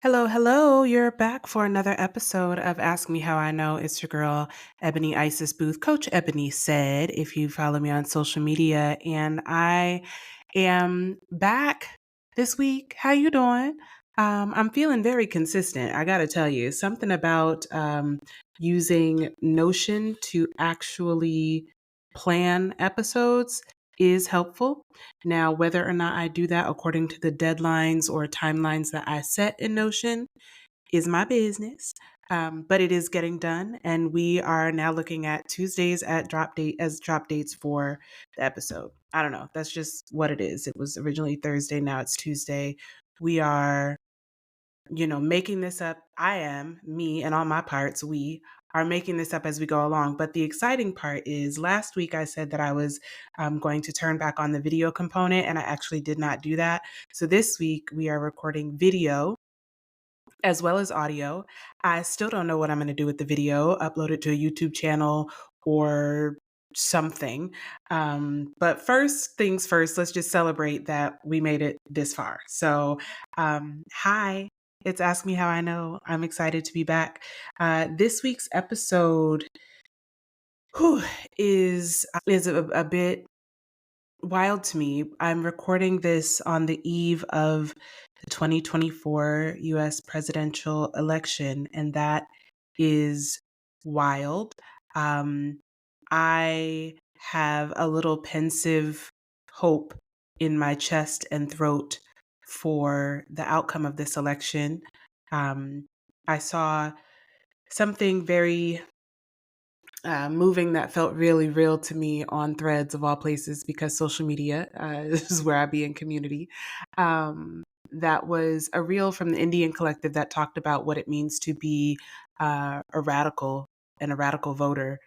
Hello, hello. You're back for another episode of Ask Me How I Know. It's your girl, Ebony Isis Booth. Coach Ebony said, if you follow me on social media, and I am back this week. How you doing? I'm feeling very consistent. I got to tell you, something about using Notion to actually plan episodes is helpful. Now, whether or not I do that according to the deadlines or timelines that I set in Notion is my business. But it is getting done, and we are now looking at Tuesdays at drop date as drop dates for the episode. I don't know. That's just what it is. It was originally Thursday, now it's Tuesday. We are making this up. I am, me and all my parts, we are making this up as we go along. But the exciting part is last week I said that I was going to turn back on the video component, and I actually did not do that. So this week we are recording video as well as audio. I still don't know what I'm going to do with the video, upload it to a YouTube channel or something. But first things first, let's just celebrate that we made it this far. So, hi, it's Ask Me How I Know. I'm excited to be back. This week's episode whew, is a bit wild to me. I'm recording this on the eve of the 2024 US presidential election, and that is wild. Um, I have a little pensive hope in my chest and throat for the outcome of this election. Um, I saw something very moving that felt really real to me on Threads of all places, because social media is where I be in community. That was a reel from the Indian Collective that talked about what it means to be a radical and a radical voter,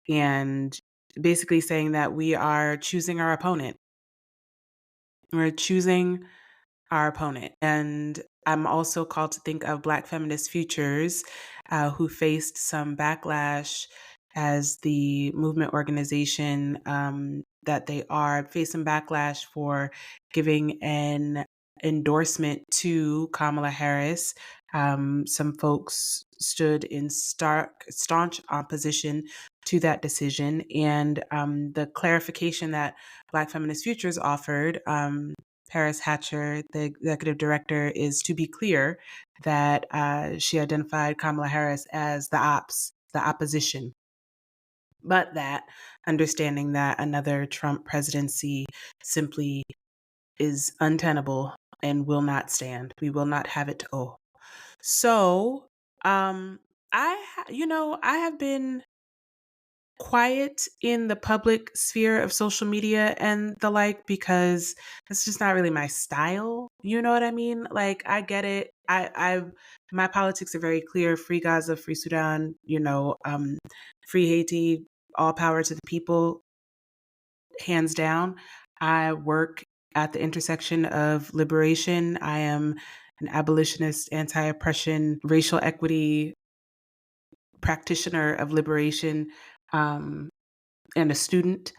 and basically saying that we are choosing our opponent. We're choosing our opponent. And I'm also called to think of Black feminist futures who faced some backlash as the movement organization that they are, facing backlash for giving an endorsement to Kamala Harris. Some folks stood in staunch opposition to that decision. And the clarification that Black Feminist Futures offered, Paris Hatcher, the executive director, is to be clear that she identified Kamala Harris as the opposition, but that understanding that another Trump presidency simply is untenable and will not stand. We will not have it. Oh, so I have been quiet in the public sphere of social media and the like, because it's just not really my style. You know what I mean? Like, I get it. My politics are very clear: free Gaza, free Sudan, free Haiti, all power to the people, hands down. I work at the intersection of liberation. I am an abolitionist, anti-oppression, racial equity practitioner of liberation. Um, and a student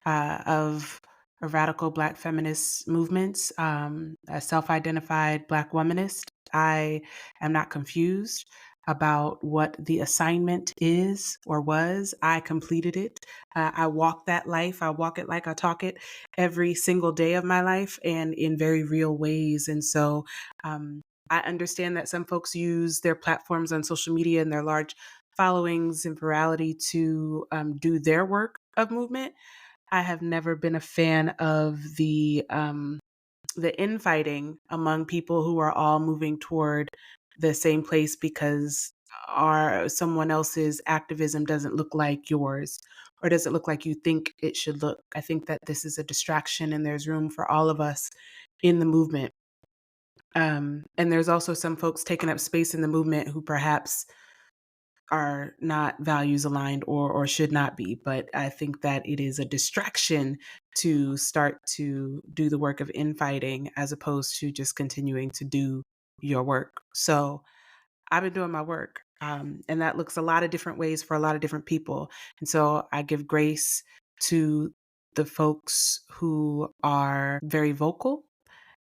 of radical Black feminist movements, a self-identified Black womanist. I am not confused about what the assignment is or was. I completed it. I walk that life. I walk it like I talk it every single day of my life, and in very real ways. And so I understand that some folks use their platforms on social media and their large followings and virality to do their work of movement. I have never been a fan of the infighting among people who are all moving toward the same place because someone else's activism doesn't look like yours, or doesn't look like you think it should look. I think that this is a distraction, and there's room for all of us in the movement. And there's also some folks taking up space in the movement who perhaps are not values aligned, or should not be. But I think that it is a distraction to start to do the work of infighting as opposed to just continuing to do your work. So I've been doing my work. And that looks a lot of different ways for a lot of different people. And so I give grace to the folks who are very vocal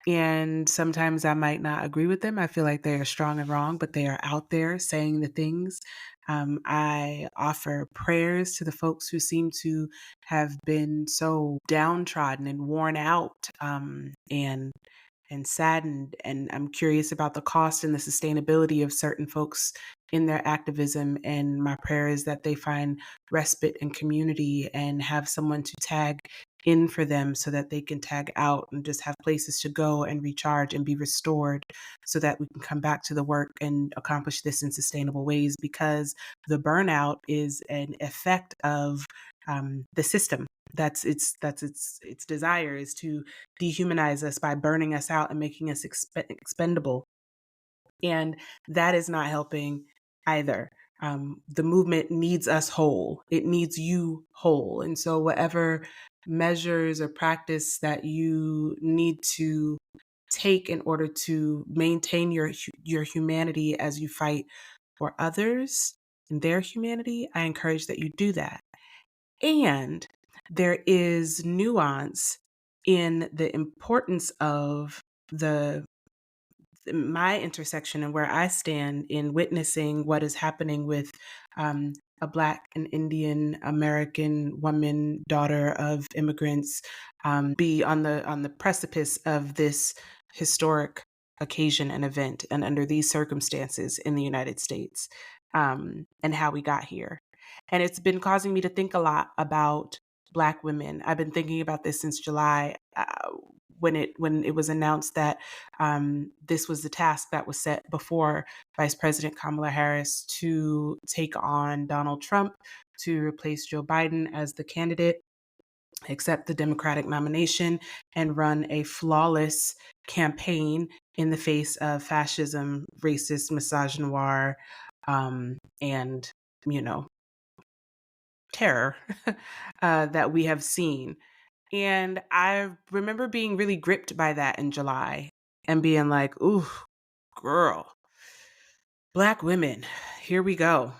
And sometimes I might not agree with them. I feel like they are strong and wrong, but they are out there saying the things. I offer prayers to the folks who seem to have been so downtrodden and worn out, and saddened. And I'm curious about the cost and the sustainability of certain folks in their activism. And my prayer is that they find respite and community and have someone to tag in for them so that they can tag out and just have places to go and recharge and be restored so that we can come back to the work and accomplish this in sustainable ways, because the burnout is an effect of the system. Its desire is to dehumanize us by burning us out and making us expendable, and that is not helping either. The movement needs us whole. It needs you whole. And so whatever measures or practice that you need to take in order to maintain your humanity as you fight for others and their humanity, I encourage that you do that. And there is nuance in the importance of the my intersection and where I stand in witnessing what is happening with a Black and Indian American woman, daughter of immigrants, be on the precipice of this historic occasion and event, and under these circumstances in the United States, and how we got here. And it's been causing me to think a lot about Black women. I've been thinking about this since July, when it was announced that this was the task that was set before Vice President Kamala Harris to take on Donald Trump to replace Joe Biden as the candidate, accept the Democratic nomination, and run a flawless campaign in the face of fascism, racist, misogynoir, and, you know, terror that we have seen. And I remember being really gripped by that in July and being like, ooh, girl, Black women, here we go.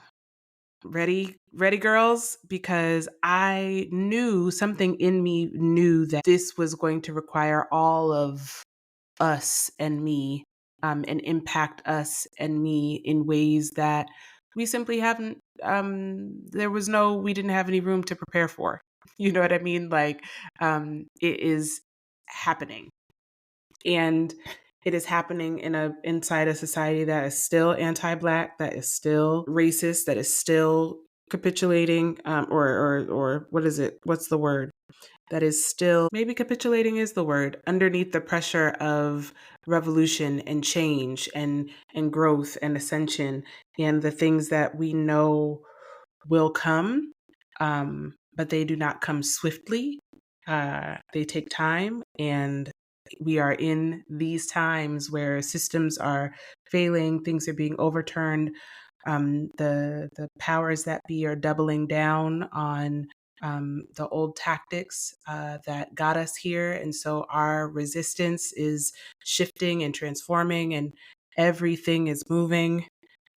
Ready, girls? Because I knew, something in me knew, that this was going to require all of us and me, and impact us and me in ways that we simply haven't, we didn't have any room to prepare for. You know what I mean? Like, it is happening. And it is happening inside a society that is still anti-Black, that is still racist, that is still capitulating, or what is it? What's the word? That is still, maybe capitulating is the word, underneath the pressure of revolution and change and growth and ascension and the things that we know will come, but they do not come swiftly. They take time, and we are in these times where systems are failing, things are being overturned. The powers that be are doubling down on the old tactics that got us here, and so our resistance is shifting and transforming, and everything is moving,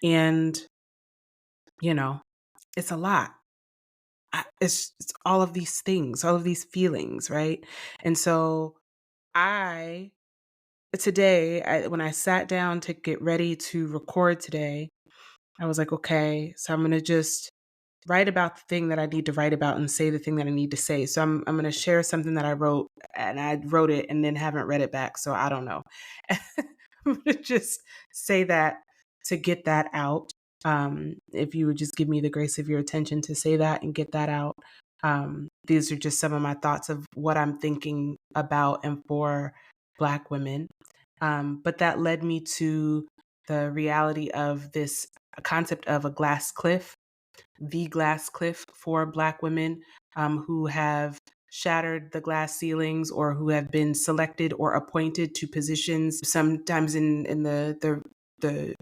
and you know, it's a lot. It's all of these things, all of these feelings, right? And so I when I sat down to get ready to record today, I was like, okay, so I'm going to just write about the thing that I need to write about and say the thing that I need to say. So I'm going to share something that I wrote, and I wrote it and then haven't read it back, so I don't know. I'm going to just say that to get that out. If you would just give me the grace of your attention to say that and get that out. These are just some of my thoughts of what I'm thinking about and for Black women. But that led me to the reality of this concept of a glass cliff, the glass cliff for Black women who have shattered the glass ceilings, or who have been selected or appointed to positions, sometimes in the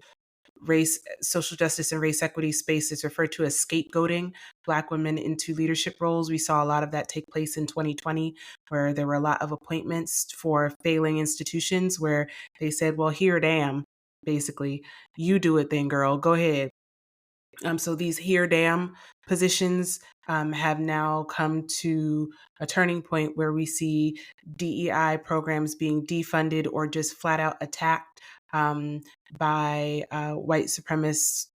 race, social justice, and race equity space. Is referred to as scapegoating Black women into leadership roles. We saw a lot of that take place in 2020, where there were a lot of appointments for failing institutions where they said, well, here, damn, basically, you do it then, girl, go ahead. So these here damn positions have now come to a turning point where we see DEI programs being defunded or just flat out attacked um, by white supremacist,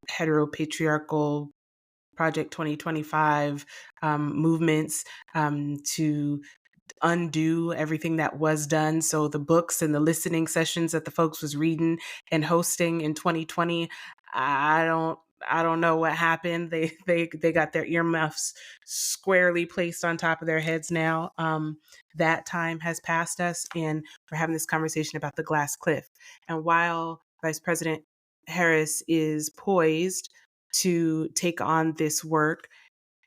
heteropatriarchal Project 2025 movements to undo everything that was done. So the books and the listening sessions that the folks was reading and hosting in 2020, I don't I don't know what happened. They got their earmuffs squarely placed on top of their heads now. That time has passed us, and we're having this conversation about the glass cliff. And while Vice President Harris is poised to take on this work,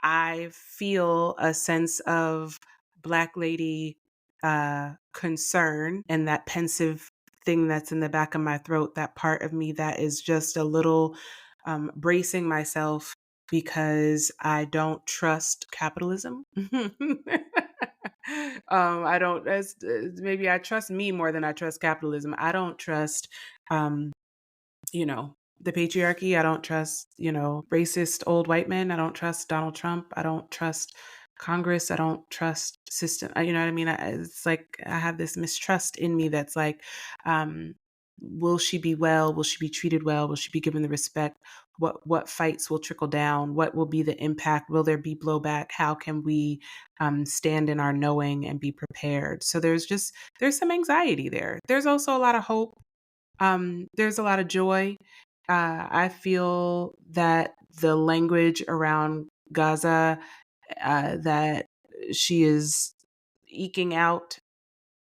I feel a sense of Black lady concern and that pensive thing that's in the back of my throat, that part of me that is just a little bracing myself because I don't trust capitalism. I don't, maybe I trust me more than I trust capitalism. I don't trust um, you know, the patriarchy. I don't trust, racist old white men. I don't trust Donald Trump. I don't trust Congress. I don't trust system. You know what I mean? It's like I have this mistrust in me that's like, um, will she be well? Will she be treated well? Will she be given the respect? What fights will trickle down? What will be the impact? Will there be blowback? How can we stand in our knowing and be prepared? So there's some anxiety there. There's also a lot of hope. There's a lot of joy. I feel that the language around Gaza that she is eking out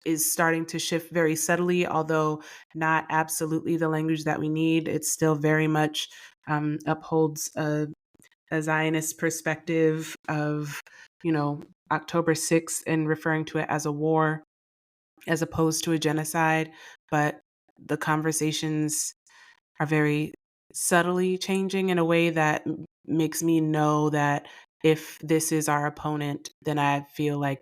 is starting to shift very subtly, although not absolutely the language that we need. It still very much upholds a Zionist perspective of, October 6th and referring to it as a war as opposed to a genocide. But the conversations are very subtly changing in a way that makes me know that if this is our opponent, then I feel like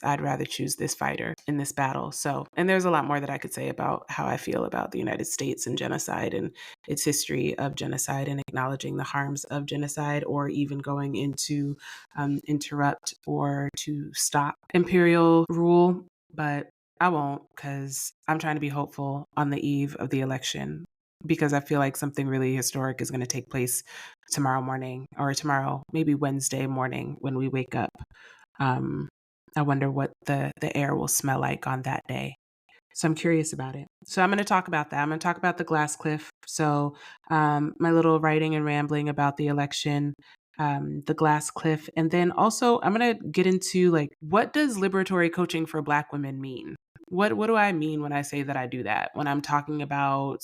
I'd rather choose this fighter in this battle. So, and there's a lot more that I could say about how I feel about the United States and genocide and its history of genocide and acknowledging the harms of genocide, or even going into interrupt or to stop imperial rule. But I won't, because I'm trying to be hopeful on the eve of the election, because I feel like something really historic is going to take place tomorrow morning, or tomorrow, maybe Wednesday morning when we wake up. I wonder what the air will smell like on that day. So I'm curious about it. So I'm going to talk about that. I'm going to talk about the glass cliff. So my little writing and rambling about the election, the glass cliff, and then also I'm going to get into like, what does liberatory coaching for Black women mean? What do I mean when I say that I do that? When I'm talking about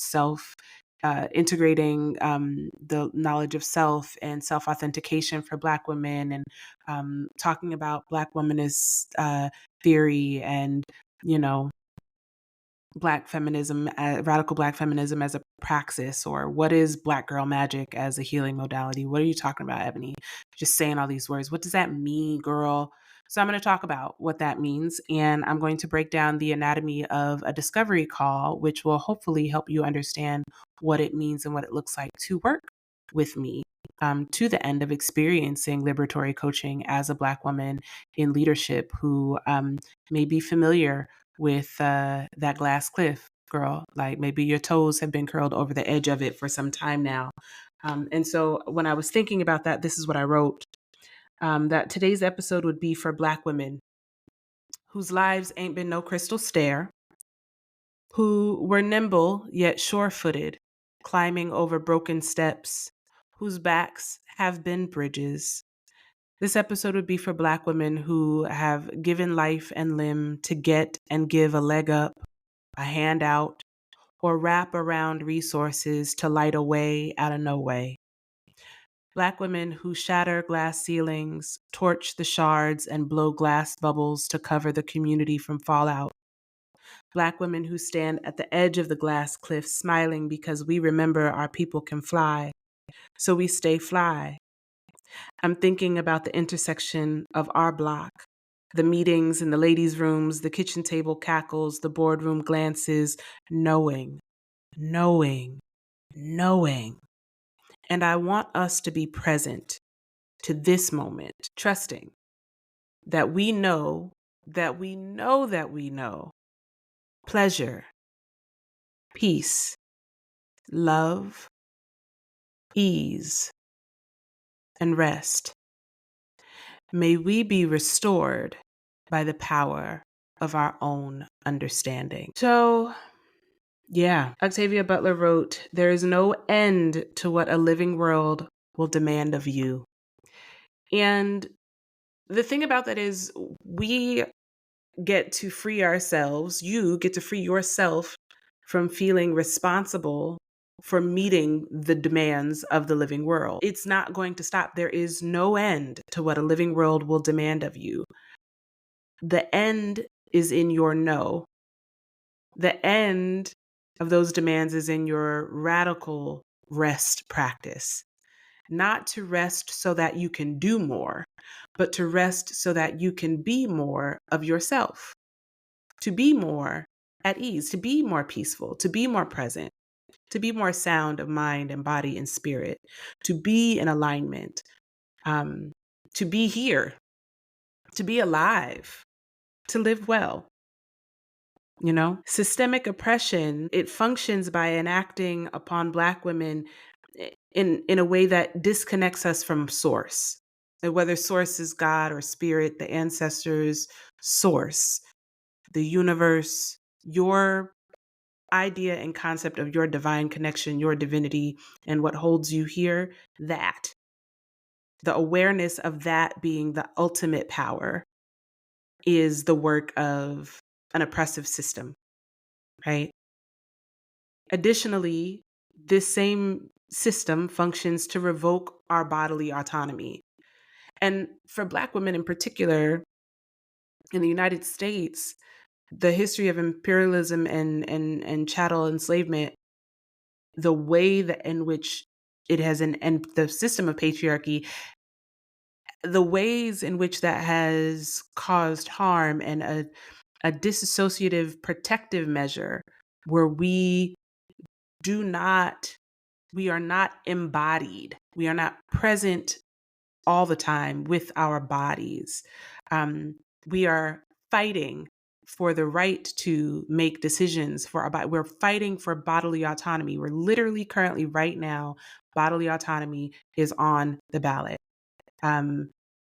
integrating the knowledge of self and self authentication for Black women, and talking about Black womanist theory and you know Black feminism, radical Black feminism as a praxis, or what is Black girl magic as a healing modality? What are you talking about, Ebony? Just saying all these words. What does that mean, girl? So I'm going to talk about what that means, and I'm going to break down the anatomy of a discovery call, which will hopefully help you understand what it means and what it looks like to work with me, to the end of experiencing liberatory coaching as a Black woman in leadership who may be familiar with that glass cliff, girl. Like maybe your toes have been curled over the edge of it for some time now. And so when I was thinking about that, this is what I wrote, that today's episode would be for Black women whose lives ain't been no crystal stair, who were nimble yet sure footed, climbing over broken steps, whose backs have been bridges. This episode would be for Black women who have given life and limb to get and give a leg up, a hand out, or wrap around resources to light a way out of no way. Black women who shatter glass ceilings, torch the shards, and blow glass bubbles to cover the community from fallout. Black women who stand at the edge of the glass cliff smiling because we remember our people can fly, so we stay fly. I'm thinking about the intersection of our block, the meetings in the ladies' rooms, the kitchen table cackles, the boardroom glances, knowing, knowing, knowing And I want us to be present to this moment, trusting that we know that we know that we know pleasure, peace, love, ease, and rest. May we be restored by the power of our own understanding. So, yeah, Octavia Butler wrote, "There is no end to what a living world will demand of you." And the thing about that is, we get to free ourselves, you get to free yourself from feeling responsible for meeting the demands of the living world. It's not going to stop. There is no end to what a living world will demand of you. The end is in your no. The end of those demands is in your radical rest practice. Not to rest so that you can do more, but to rest so that you can be more of yourself, to be more at ease, to be more peaceful, to be more present, to be more sound of mind and body and spirit, to be in alignment, to be here, to be alive, to live well. You know, systemic oppression, it functions by enacting upon Black women in a way that disconnects us from source. And whether source is God or spirit, the ancestors, source, the universe, your idea and concept of your divine connection, your divinity, and what holds you here, that the awareness of that being the ultimate power is the work of an oppressive system, right? Additionally, this same system functions to revoke our bodily autonomy. And for Black women in particular, in the United States, the history of imperialism and chattel enslavement, the way that in which it has and the system of patriarchy, the ways in which that has caused harm and a dissociative protective measure where we are not embodied. We are not present all the time with our bodies. We are fighting for the right to make decisions for our body. We're fighting for bodily autonomy. We're literally currently right now, bodily autonomy is on the ballot.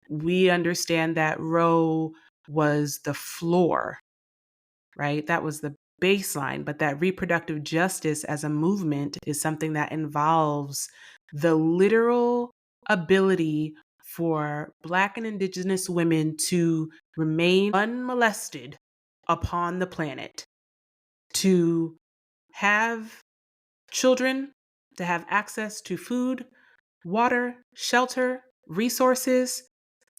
We understand that Roe was the floor, right? That was the baseline, but that reproductive justice as a movement is something that involves the literal ability for Black and Indigenous women to remain unmolested upon the planet, to have children, to have access to food, water, shelter, resources,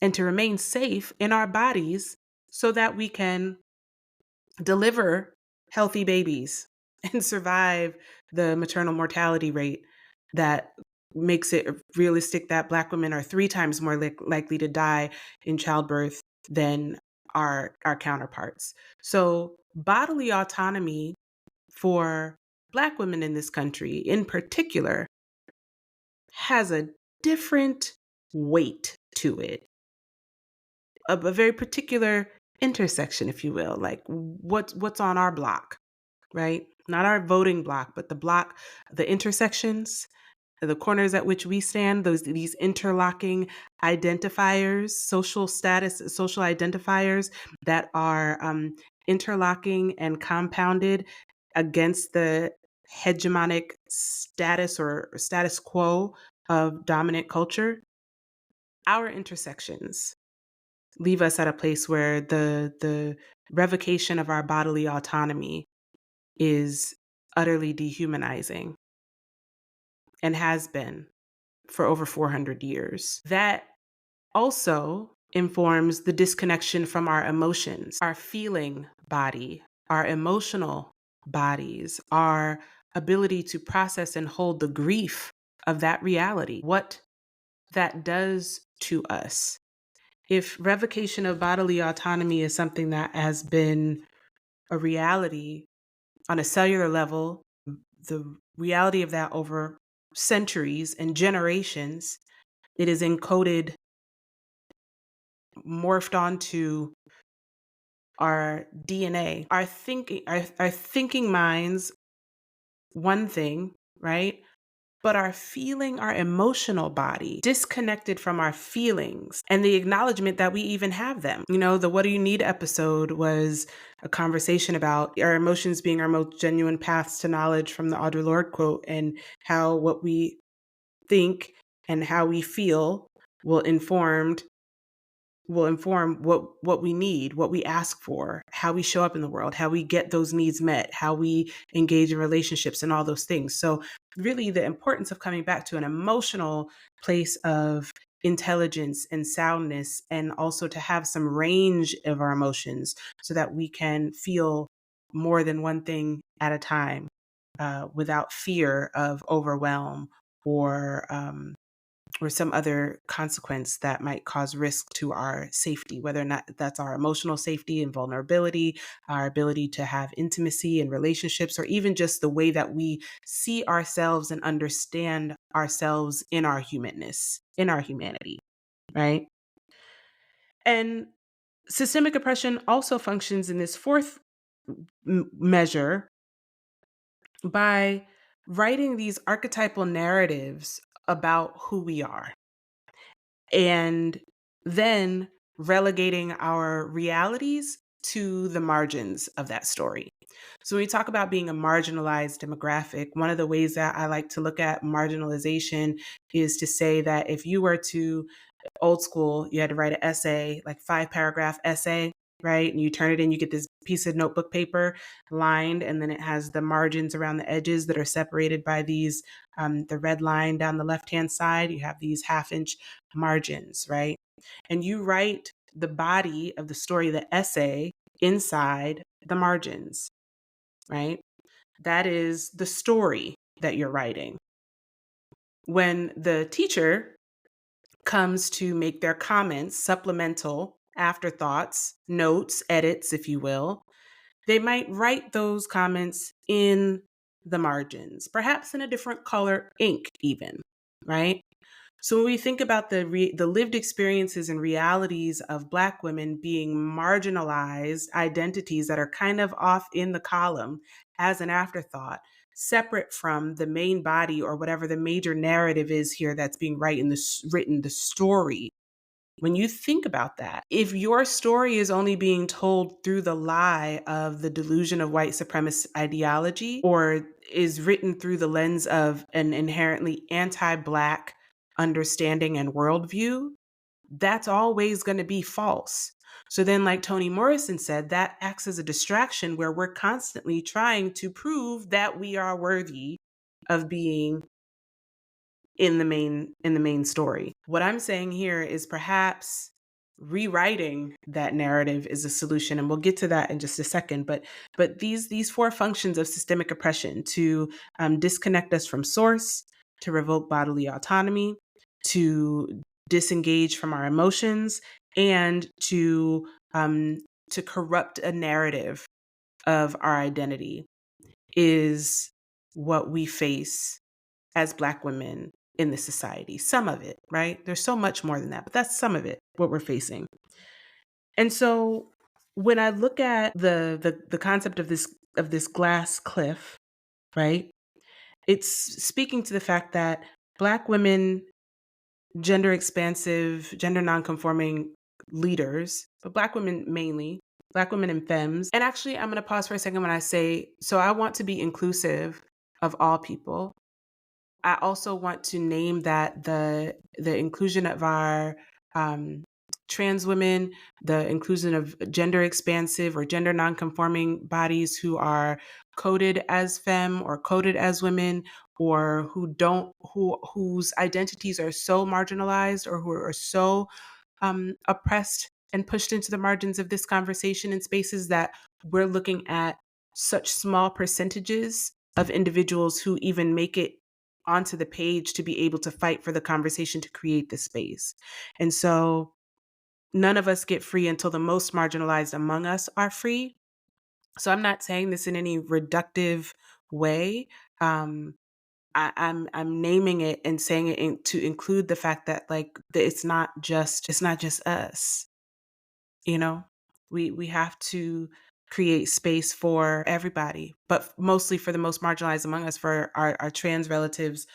and to remain safe in our bodies so that we can deliver healthy babies and survive the maternal mortality rate that makes it realistic that Black women are 3 times more likely to die in childbirth than our counterparts. So bodily autonomy for Black women in this country in particular has a different weight to it, a very particular intersection, if you will, like what's on our block, right? Not our voting block, but the block, the intersections, the corners at which we stand, these interlocking identifiers, social status, social identifiers that are interlocking and compounded against the hegemonic status or status quo of dominant culture. Our intersections leave us at a place where the revocation of our bodily autonomy is utterly dehumanizing and has been for over 400 years. That also informs the disconnection from our emotions, our feeling body, our emotional bodies, our ability to process and hold the grief of that reality, what that does to us. If revocation of bodily autonomy is something that has been a reality on a cellular level, the reality of that over centuries and generations, it is encoded, morphed onto our DNA. Our thinking minds, one thing, right? But our emotional body disconnected from our feelings and the acknowledgement that we even have them. The What Do You Need episode was a conversation about our emotions being our most genuine paths to knowledge, from the Audre Lorde quote, and how what we think and how we feel will inform what we need, what we ask for, how we show up in the world, how we get those needs met, how we engage in relationships, and all those things. So really the importance of coming back to an emotional place of intelligence and soundness, and also to have some range of our emotions so that we can feel more than one thing at a time, without fear of overwhelm or some other consequence that might cause risk to our safety, whether or not that's our emotional safety and vulnerability, our ability to have intimacy and relationships, or even just the way that we see ourselves and understand ourselves in our humanness, in our humanity, right? And systemic oppression also functions in this fourth measure by writing these archetypal narratives about who we are, and then relegating our realities to the margins of that story. So when we talk about being a marginalized demographic, one of the ways that I like to look at marginalization is to say that if you were to, old school, you had to write an essay, like 5-paragraph essay, right? And you turn it in, you get this piece of notebook paper lined, and then it has the margins around the edges that are separated by these, the red line down the left-hand side. You have these 1/2-inch margins, right? And you write the body of the story, the essay, inside the margins, right? That is the story that you're writing. When the teacher comes to make their comments, supplemental afterthoughts, notes, edits, if you will, they might write those comments in the margins, perhaps in a different color ink even, right? So when we think about the lived experiences and realities of Black women being marginalized identities that are kind of off in the column as an afterthought, separate from the main body or whatever the major narrative is here that's being written, the story. When you think about that, if your story is only being told through the lie of the delusion of white supremacist ideology, or is written through the lens of an inherently anti-Black understanding and worldview, that's always going to be false. So then, like Toni Morrison said, that acts as a distraction where we're constantly trying to prove that we are worthy of being in the main story. What I'm saying here is perhaps rewriting that narrative is a solution, and we'll get to that in just a second. But these four functions of systemic oppression: to disconnect us from source, to revoke bodily autonomy, to disengage from our emotions, and to corrupt a narrative of our identity, is what we face as Black women in this society. Some of it, right? There's so much more than that, but that's some of it, what we're facing. And so when I look at the concept of this glass cliff, right? It's speaking to the fact that Black women, gender expansive, gender nonconforming leaders, but Black women mainly, Black women and femmes. And actually, I'm going to pause for a second when I say, so I want to be inclusive of all people. I also want to name that the inclusion of our trans women, the inclusion of gender expansive or gender nonconforming bodies who are coded as femme or coded as women, or whose identities are so marginalized or who are so oppressed and pushed into the margins of this conversation in spaces that we're looking at such small percentages of individuals who even make it onto the page to be able to fight for the conversation to create the space. And so none of us get free until the most marginalized among us are free. So I'm not saying this in any reductive way. I'm naming it and saying it to include the fact that like it's not just us, you know. We have to create space for everybody, but mostly for the most marginalized among us, for our trans relatives,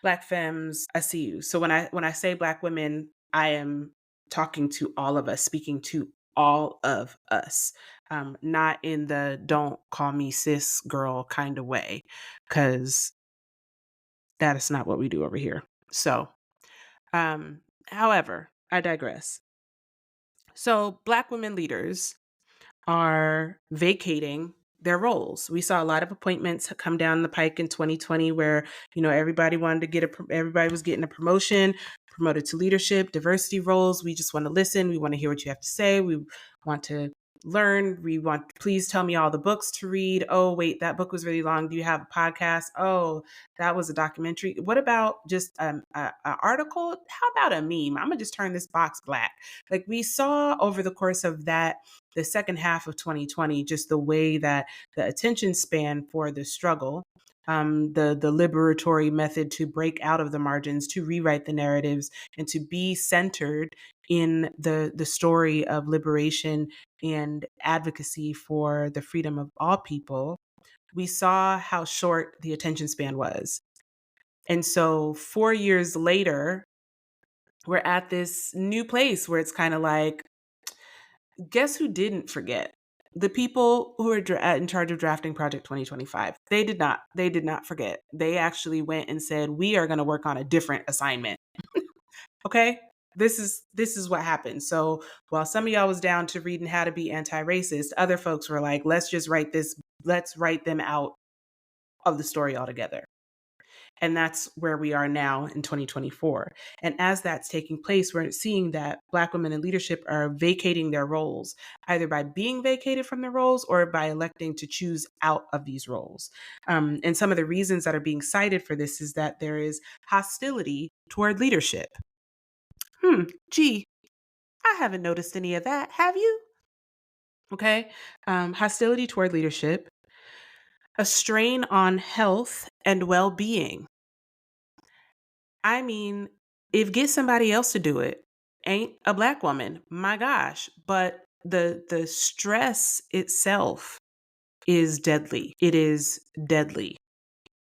Black femmes. I see you. So when I say Black women, I am talking to all of us, speaking to all of us, not in the don't call me cis girl kind of way, because that is not what we do over here. So, um, however, I digress. So, Black women leaders are vacating their roles. We saw a lot of appointments come down the pike in 2020 where, everybody wanted to everybody was getting a promotion, promoted to leadership, diversity roles. We just want to listen. We want to hear what you have to say. We want to learn. Please tell me all the books to read. Oh, wait, that book was really long. Do you have a podcast? Oh, that was a documentary. What about just a article? How about a meme? I'm gonna just turn this box black. Like we saw over the course of the second half of 2020, just the way that the attention span for the struggle, the liberatory method to break out of the margins, to rewrite the narratives, and to be centered in the story of liberation and advocacy for the freedom of all people, we saw how short the attention span was. And so 4 years later, we're at this new place where it's kind of like, guess who didn't forget? The people who are in charge of drafting Project 2025. They did not. They did not forget. They actually went and said, "We are going to work on a different assignment." Okay? This is what happened. So while some of y'all was down to reading how to be anti-racist, other folks were like, "Let's just write this. Let's write them out of the story altogether." And that's where we are now in 2024. And as that's taking place, we're seeing that Black women in leadership are vacating their roles, either by being vacated from their roles or by electing to choose out of these roles. And some of the reasons that are being cited for this is that there is hostility toward leadership. Gee, I haven't noticed any of that. Have you? Okay. Hostility toward leadership, a strain on health and well being. I mean, if get somebody else to do it, ain't a Black woman, my gosh. But the stress itself is deadly. It is deadly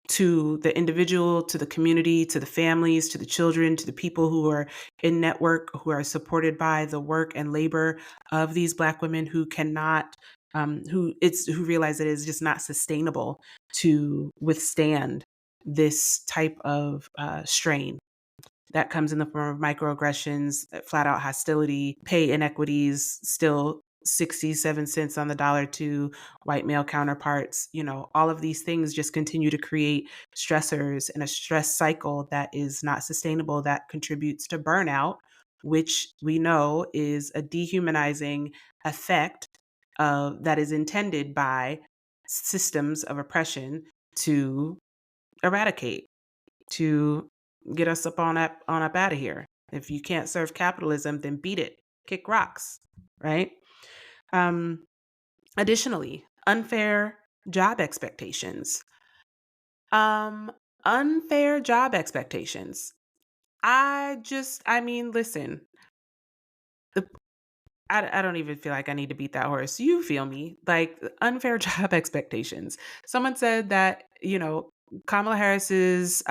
to the individual, to the community, to the families, to the children, to the people who are in network, who are supported by the work and labor of these Black women who cannot, who realize that it's just not sustainable to withstand this type of strain that comes in the form of microaggressions, flat out hostility, pay inequities, still 67 cents on the dollar to white male counterparts. All of these things just continue to create stressors and a stress cycle that is not sustainable, that contributes to burnout, which we know is a dehumanizing effect that is intended by systems of oppression to eradicate, to get us up out of here. If you can't serve capitalism, then beat it, kick rocks, right? Um, Additionally, unfair job expectations. Um, Unfair job expectations. I mean, listen, the, I don't even feel like I need to beat that horse. You feel me? Like unfair job expectations. Someone said that, Kamala Harris's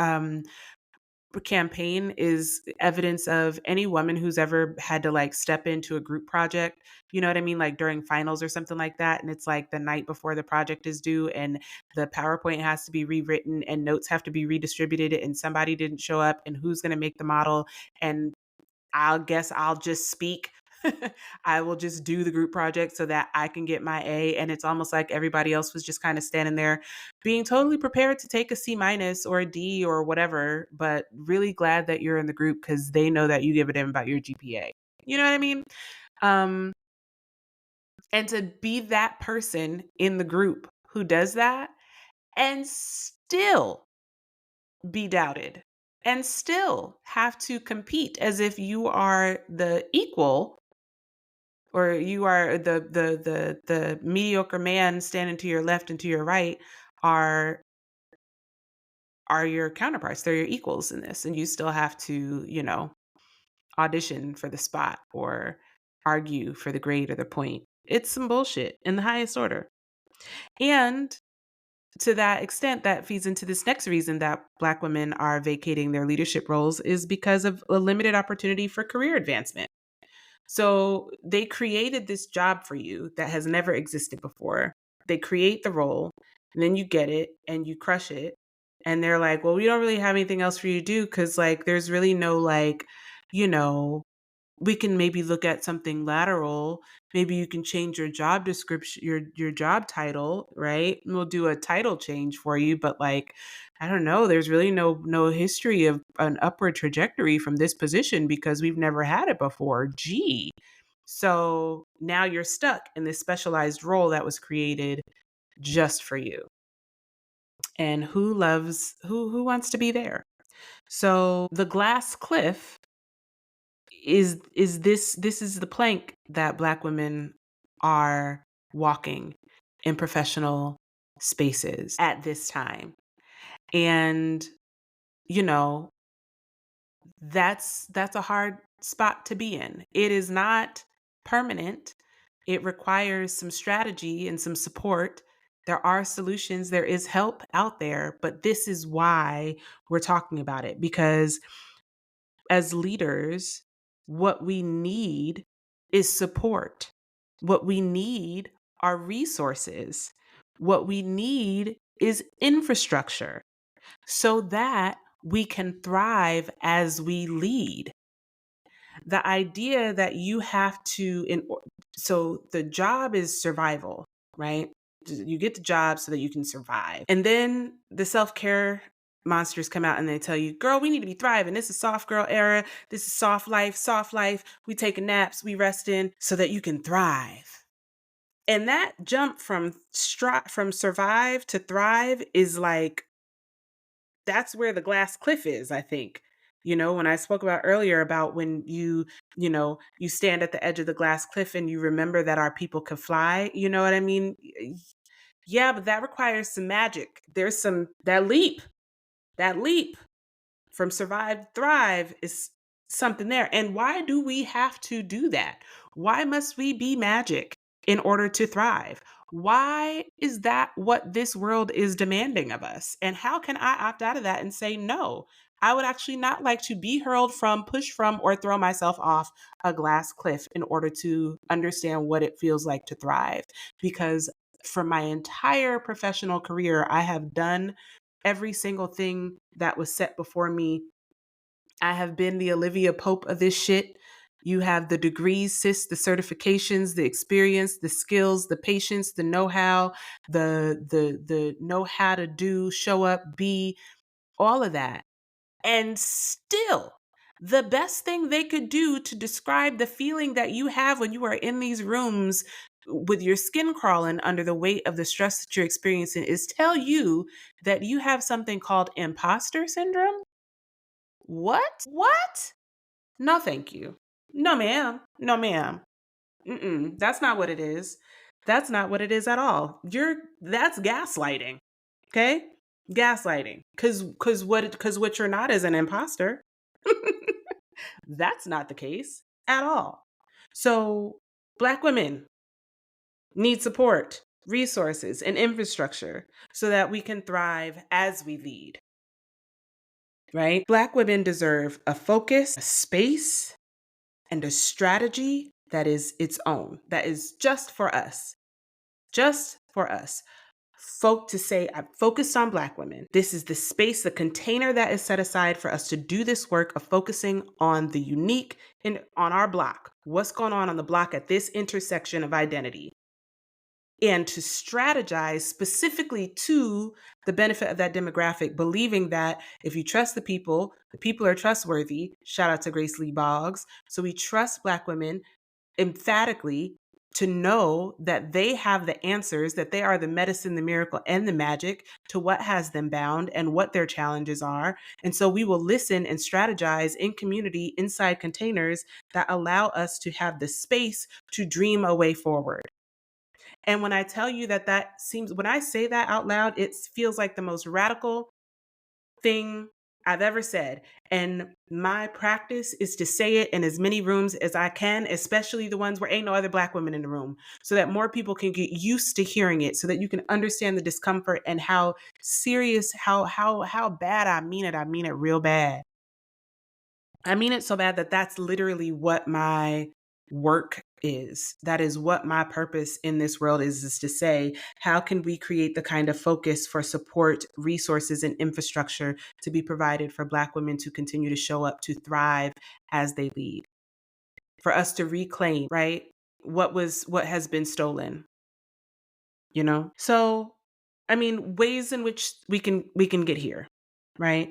campaign is evidence of any woman who's ever had to like step into a group project, you know what I mean, like during finals or something like that, and it's like the night before the project is due and the PowerPoint has to be rewritten and notes have to be redistributed and somebody didn't show up and who's going to make the model, and I'll just speak. I will just do the group project so that I can get my A. And it's almost like everybody else was just kind of standing there being totally prepared to take a C minus or a D or whatever, but really glad that you're in the group because they know that you give a damn about your GPA. You know what I mean? Um, and to be that person in the group who does that and still be doubted and still have to compete as if you are the equal or you are the mediocre man standing to your left and to your right are are your counterparts. They're your equals in this. And you still have to, audition for the spot or argue for the grade or the point. It's some bullshit in the highest order. And to that extent, that feeds into this next reason that Black women are vacating their leadership roles is because of a limited opportunity for career advancement. So they created this job for you that has never existed before. They create the role, and then you get it and you crush it. And they're like, well, we don't really have anything else for you to do because, like, there's really no, like, you know, we can maybe look at something lateral. Maybe you can change your job description, your job title, right? And we'll do a title change for you, but like, I don't know, there's really no history of an upward trajectory from this position because we've never had it before. Gee. So now you're stuck in this specialized role that was created just for you. And who wants to be there? So the glass cliff is this is the plank that Black women are walking in professional spaces at this time. And you know, that's a hard spot to be in. It is not permanent. It requires some strategy and some support. There are solutions, there is help out there, but this is why we're talking about it, because as leaders, what we need is support. What we need are resources. What we need is infrastructure so that we can thrive as we lead. The idea that you have to, so the job is survival, right? You get the job so that you can survive. And then the self-care monsters come out and they tell you, girl, we need to be thriving. This is soft girl era. This is soft life, soft life. We taking naps, we resting so that you can thrive. And that jump from survive to thrive is like, that's where the glass cliff is, I think. When I spoke about earlier about when you stand at the edge of the glass cliff and you remember that our people could fly, you know what I mean? Yeah, but that requires some magic. There's that leap from survive to thrive is something there. And why do we have to do that? Why must we be magic in order to thrive? Why is that what this world is demanding of us? And how can I opt out of that and say, no, I would actually not like to be hurled from, pushed from, or throw myself off a glass cliff in order to understand what it feels like to thrive? Because for my entire professional career, I have done every single thing that was set before me. I have been the Olivia Pope of this shit. You have the degrees, sis, the certifications, the experience, the skills, the patience, the know-how, the know how to do, show up, be, all of that. And still, the best thing they could do to describe the feeling that you have when you are in these rooms with your skin crawling under the weight of the stress that you're experiencing is tell you that you have something called imposter syndrome. What? What? No, thank you. No, ma'am. No, ma'am. That's not what it is. That's not what it is at all. That's gaslighting. Okay? Gaslighting. Cause what you're not is an imposter. That's not the case at all. So Black women need support, resources, and infrastructure so that we can thrive as we lead. Right? Black women deserve a focus, a space, and a strategy that is its own, that is just for us. Just for us. To say, I'm focused on Black women. This is the space, the container that is set aside for us to do this work of focusing on the unique and on our block. What's going on the block at this intersection of identity? And to strategize specifically to the benefit of that demographic, believing that if you trust the people are trustworthy. Shout out to Grace Lee Boggs. So we trust Black women emphatically to know that they have the answers, that they are the medicine, the miracle, and the magic to what has them bound and what their challenges are. And so we will listen and strategize in community inside containers that allow us to have the space to dream a way forward. And when I tell you when I say that out loud, it feels like the most radical thing I've ever said. And my practice is to say it in as many rooms as I can, especially the ones where ain't no other Black women in the room, so that more people can get used to hearing it, so that you can understand the discomfort and how serious, how bad I mean it. I mean it real bad. I mean it so bad that that's literally what my work is. That is what my purpose in this world is to say, how can we create the kind of focus for support, resources, and infrastructure to be provided for Black women to continue to show up, to thrive as they lead, for us to reclaim, right? What has been stolen, you know? So, I mean, ways in which we can get here, right?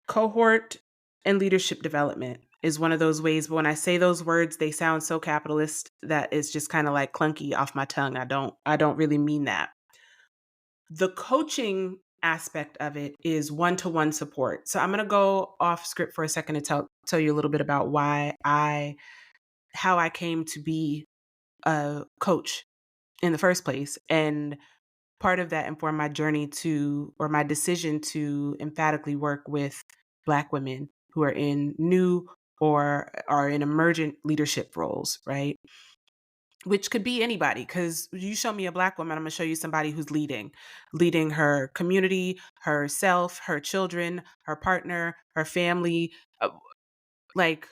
Cohort and leadership development is one of those ways. But when I say those words, they sound so capitalist that it's just kind of like clunky off my tongue. I don't really mean that. The coaching aspect of it is one-to-one support. So I'm going to go off script for a second to tell you a little bit about how I came to be a coach in the first place. And part of that informed my journey to, or my decision to emphatically work with Black women who are in new or are in emergent leadership roles, right? Which could be anybody, because you show me a Black woman, I'm gonna show you somebody who's leading her community, herself, her children, her partner, her family, uh, like,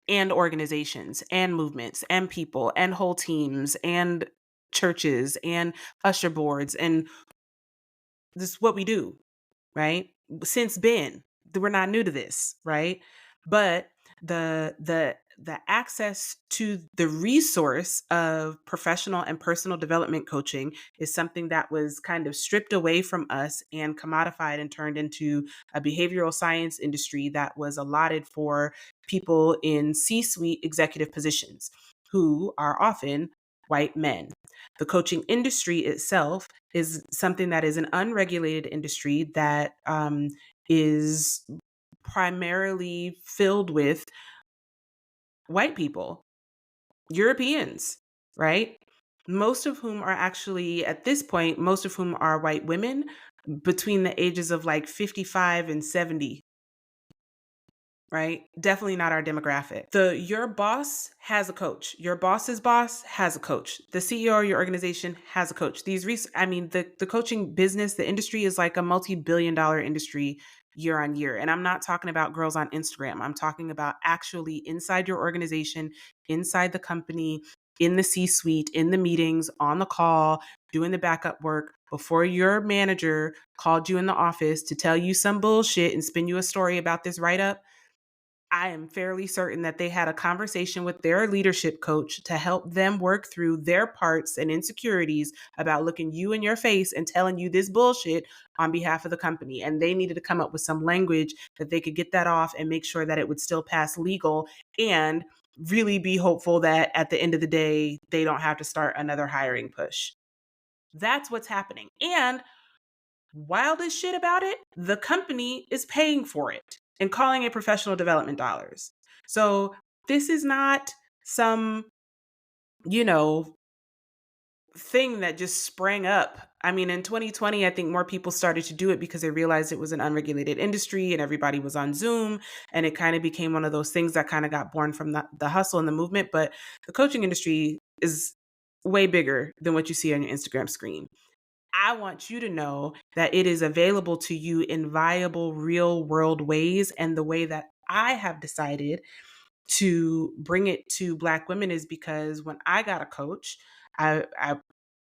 and organizations and movements and people and whole teams and churches and usher boards. And this is what we do, right? Since Ben, we're not new to this, right? But the access to the resource of professional and personal development coaching is something that was kind of stripped away from us and commodified and turned into a behavioral science industry that was allotted for people in C-suite executive positions who are often white men. The coaching industry itself is something that is an unregulated industry that is primarily filled with white people, Europeans, right? Most of whom are actually, at this point, most of whom are white women between the ages of like 55 and 70, right? Definitely not our demographic. Your boss has a coach. Your boss's boss has a coach. The CEO of your organization has a coach. The coaching business, the industry is like a multi-billion-dollar industry year on year. And I'm not talking about girls on Instagram. I'm talking about actually inside your organization, inside the company, in the C-suite, in the meetings, on the call, doing the backup work before your manager called you in the office to tell you some bullshit and spin you a story about this write-up. I am fairly certain that they had a conversation with their leadership coach to help them work through their parts and insecurities about looking you in your face and telling you this bullshit on behalf of the company. And they needed to come up with some language that they could get that off and make sure that it would still pass legal, and really be hopeful that at the end of the day, they don't have to start another hiring push. That's what's happening. And wildest shit about it, the company is paying for it and calling it professional development dollars. So this is not some, you know, thing that just sprang up. I mean, in 2020, I think more people started to do it because they realized it was an unregulated industry and everybody was on Zoom. And it kind of became one of those things that kind of got born from the hustle and the movement. But the coaching industry is way bigger than what you see on your Instagram screen. I want you to know that it is available to you in viable, real world ways. And the way that I have decided to bring it to Black women is because when I got a coach, I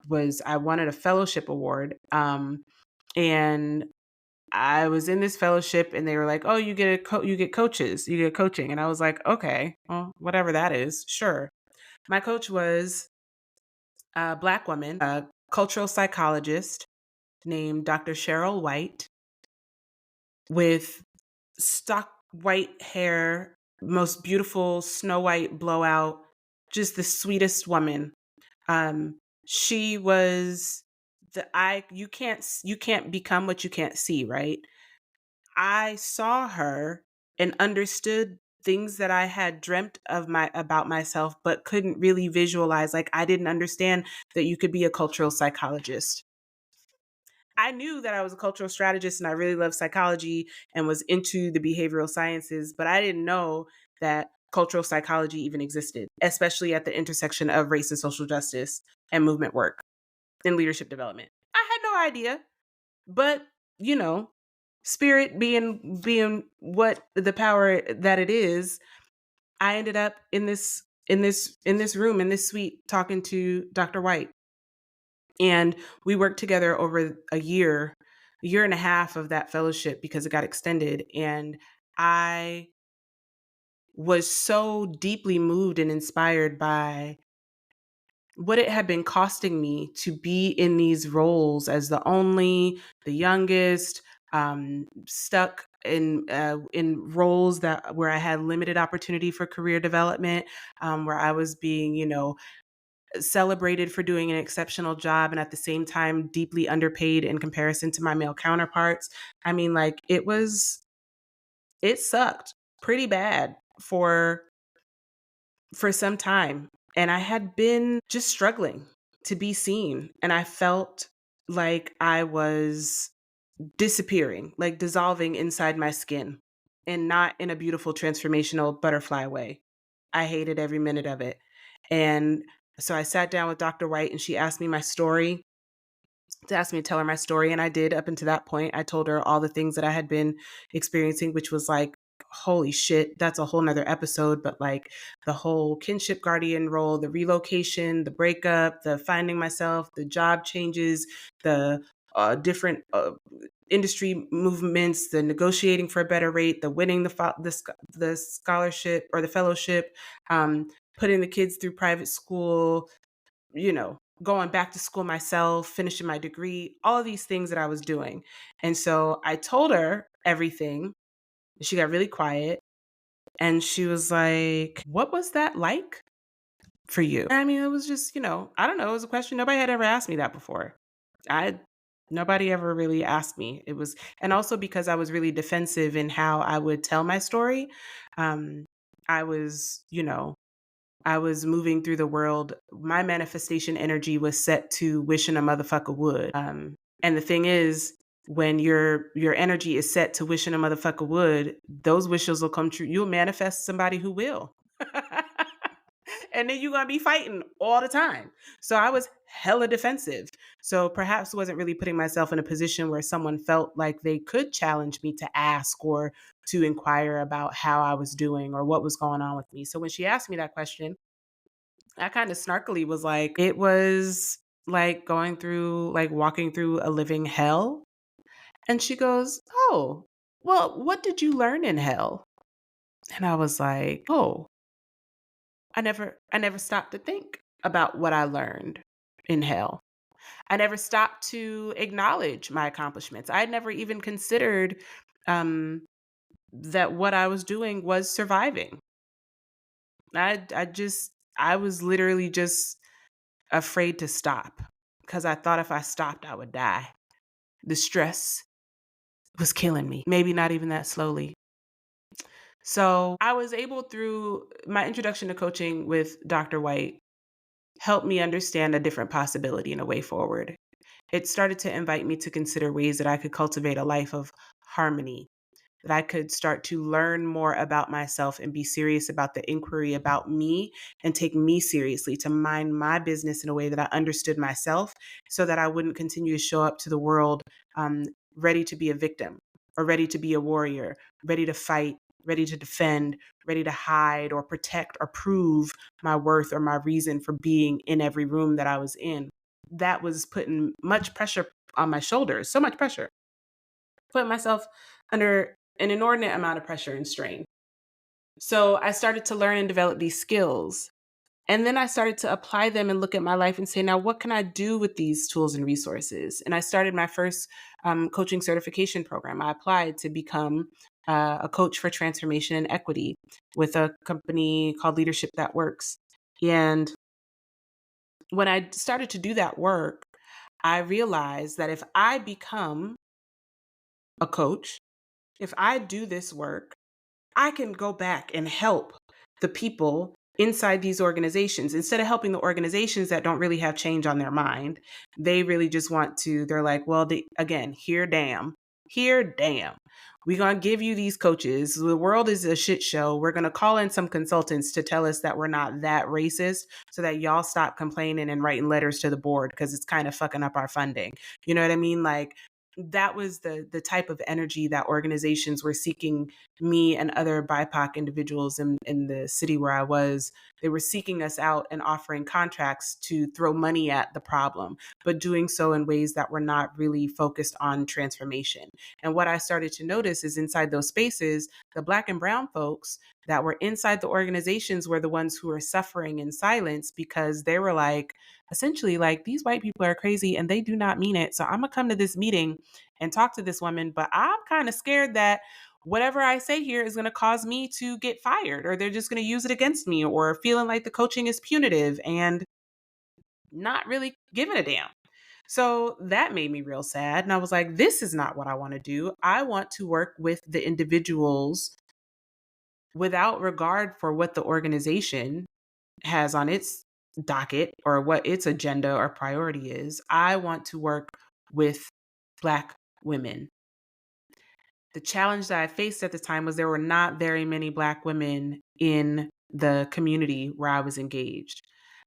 wanted a fellowship award. And I was in this fellowship and they were like, "Oh, you get you get coaches, you get coaching." And I was like, "Okay, well, whatever that is, sure." My coach was a Black woman, a cultural psychologist named Dr. Cheryl White, with stock white hair, most beautiful snow white blowout, just the sweetest woman. She was you can't become what you can't see, right? I saw her and understood things that I had dreamt about myself but couldn't really visualize. Like, I didn't understand that you could be a cultural psychologist. I knew that I was a cultural strategist and I really loved psychology and was into the behavioral sciences, but I didn't know that cultural psychology even existed, especially at the intersection of race and social justice and movement work and leadership development. I had no idea, but you know, spirit being what the power that it is, I ended up in this room in this suite talking to Dr. White, and we worked together over a year and a half of that fellowship because it got extended, and I was so deeply moved and inspired by what it had been costing me to be in these roles as the youngest, stuck in roles that where I had limited opportunity for career development, where I was being, celebrated for doing an exceptional job and at the same time deeply underpaid in comparison to my male counterparts. I mean, like it sucked pretty bad for some time. And I had been just struggling to be seen. And I felt like I was disappearing, like dissolving inside my skin, and not in a beautiful transformational butterfly way. I hated every minute of it. And so I sat down with Dr. White and she asked me my story, to ask me to tell her my story. And I did. Up until that point, I told her all the things that I had been experiencing, which was like, holy shit, that's a whole nother episode. But like the whole kinship guardian role, the relocation, the breakup, the finding myself, the job changes, the different industry movements, the negotiating for a better rate, the winning the scholarship or the fellowship, putting the kids through private school, going back to school myself, finishing my degree, all of these things that I was doing. And so I told her everything. She got really quiet and she was like, "What was that like for you?" I mean, it was just, I don't know, it was a question nobody had ever asked me that before. I Nobody ever really asked me. It was, and also because I was really defensive in how I would tell my story. Um I was, I was moving through the world. My manifestation energy was set to wishing a motherfucker would. And the thing is, when your energy is set to wishing a motherfucker would, those wishes will come true. You'll manifest somebody who will. And then you're gonna be fighting all the time. So I was hella defensive. So perhaps wasn't really putting myself in a position where someone felt like they could challenge me to ask or to inquire about how I was doing or what was going on with me. So when she asked me that question, I kind of snarkily was like, it was like walking through a living hell. And she goes, "Oh, well, what did you learn in hell?" And I was like, "Oh, I never stopped to think about what I learned in hell. I never stopped to acknowledge my accomplishments. I had never even considered um, that what I was doing was surviving. I was literally just afraid to stop because I thought if I stopped, I would die. The stress was killing me. Maybe not even that slowly. So I was able, through my introduction to coaching with Dr. White, help me understand a different possibility and a way forward. It started to invite me to consider ways that I could cultivate a life of harmony, that I could start to learn more about myself and be serious about the inquiry about me and take me seriously, to mind my business in a way that I understood myself so that I wouldn't continue to show up to the world um, ready to be a victim or ready to be a warrior, ready to fight, ready to defend, ready to hide or protect or prove my worth or my reason for being in every room that I was in. That was putting much pressure on my shoulders, so much pressure, put myself under an inordinate amount of pressure and strain. So I started to learn and develop these skills. And then I started to apply them and look at my life and say, now, what can I do with these tools and resources? And I started my first coaching certification program. I applied to become a coach for transformation and equity with a company called Leadership That Works. And when I started to do that work, I realized that if I become a coach, if I do this work, I can go back and help the people inside these organizations. Instead of helping the organizations that don't really have change on their mind, they really just want to, they're like, well, again, here, damn. We're going to give you these coaches. The world is a shit show. We're going to call in some consultants to tell us that we're not that racist so that y'all stop complaining and writing letters to the board because it's kind of fucking up our funding. You know what I mean? Like, that was the type of energy that organizations were seeking me and other BIPOC individuals in the city where I was. They were seeking us out and offering contracts to throw money at the problem, but doing so in ways that were not really focused on transformation. And what I started to notice is inside those spaces, the Black and brown folks that were inside the organizations were the ones who were suffering in silence because they were like, essentially, like, these white people are crazy and they do not mean it. So I'm going to come to this meeting and talk to this woman, but I'm kind of scared that whatever I say here is going to cause me to get fired, or they're just going to use it against me, or feeling like the coaching is punitive and not really giving a damn. So that made me real sad. And I was like, this is not what I want to do. I want to work with the individuals without regard for what the organization has on its docket or what its agenda or priority is. I want to work with Black women. The challenge that I faced at the time was there were not very many Black women in the community where I was engaged.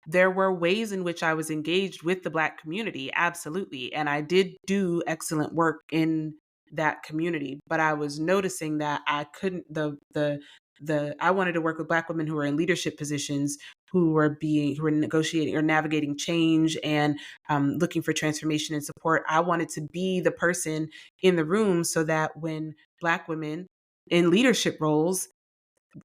There were ways in which I was engaged with the Black community, absolutely. And I did do excellent work in that community, but I was noticing that I couldn't, I wanted to work with Black women who were in leadership positions, who were negotiating or navigating change and looking for transformation and support. I wanted to be the person in the room so that when Black women in leadership roles,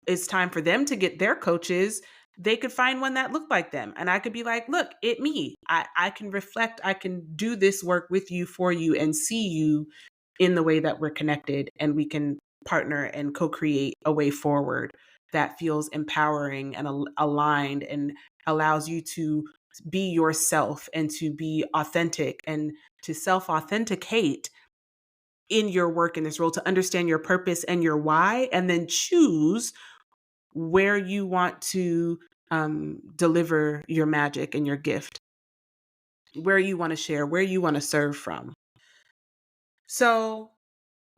it's time for them to get their coaches, they could find one that looked like them. And I could be like, look, I can reflect, I can do this work with you, for you, and see you in the way that we're connected, and we can partner and co-create a way forward that feels empowering and aligned and allows you to be yourself and to be authentic and to self-authenticate in your work in this role, to understand your purpose and your why, and then choose where you want to deliver your magic and your gift, where you want to share, where you want to serve from. So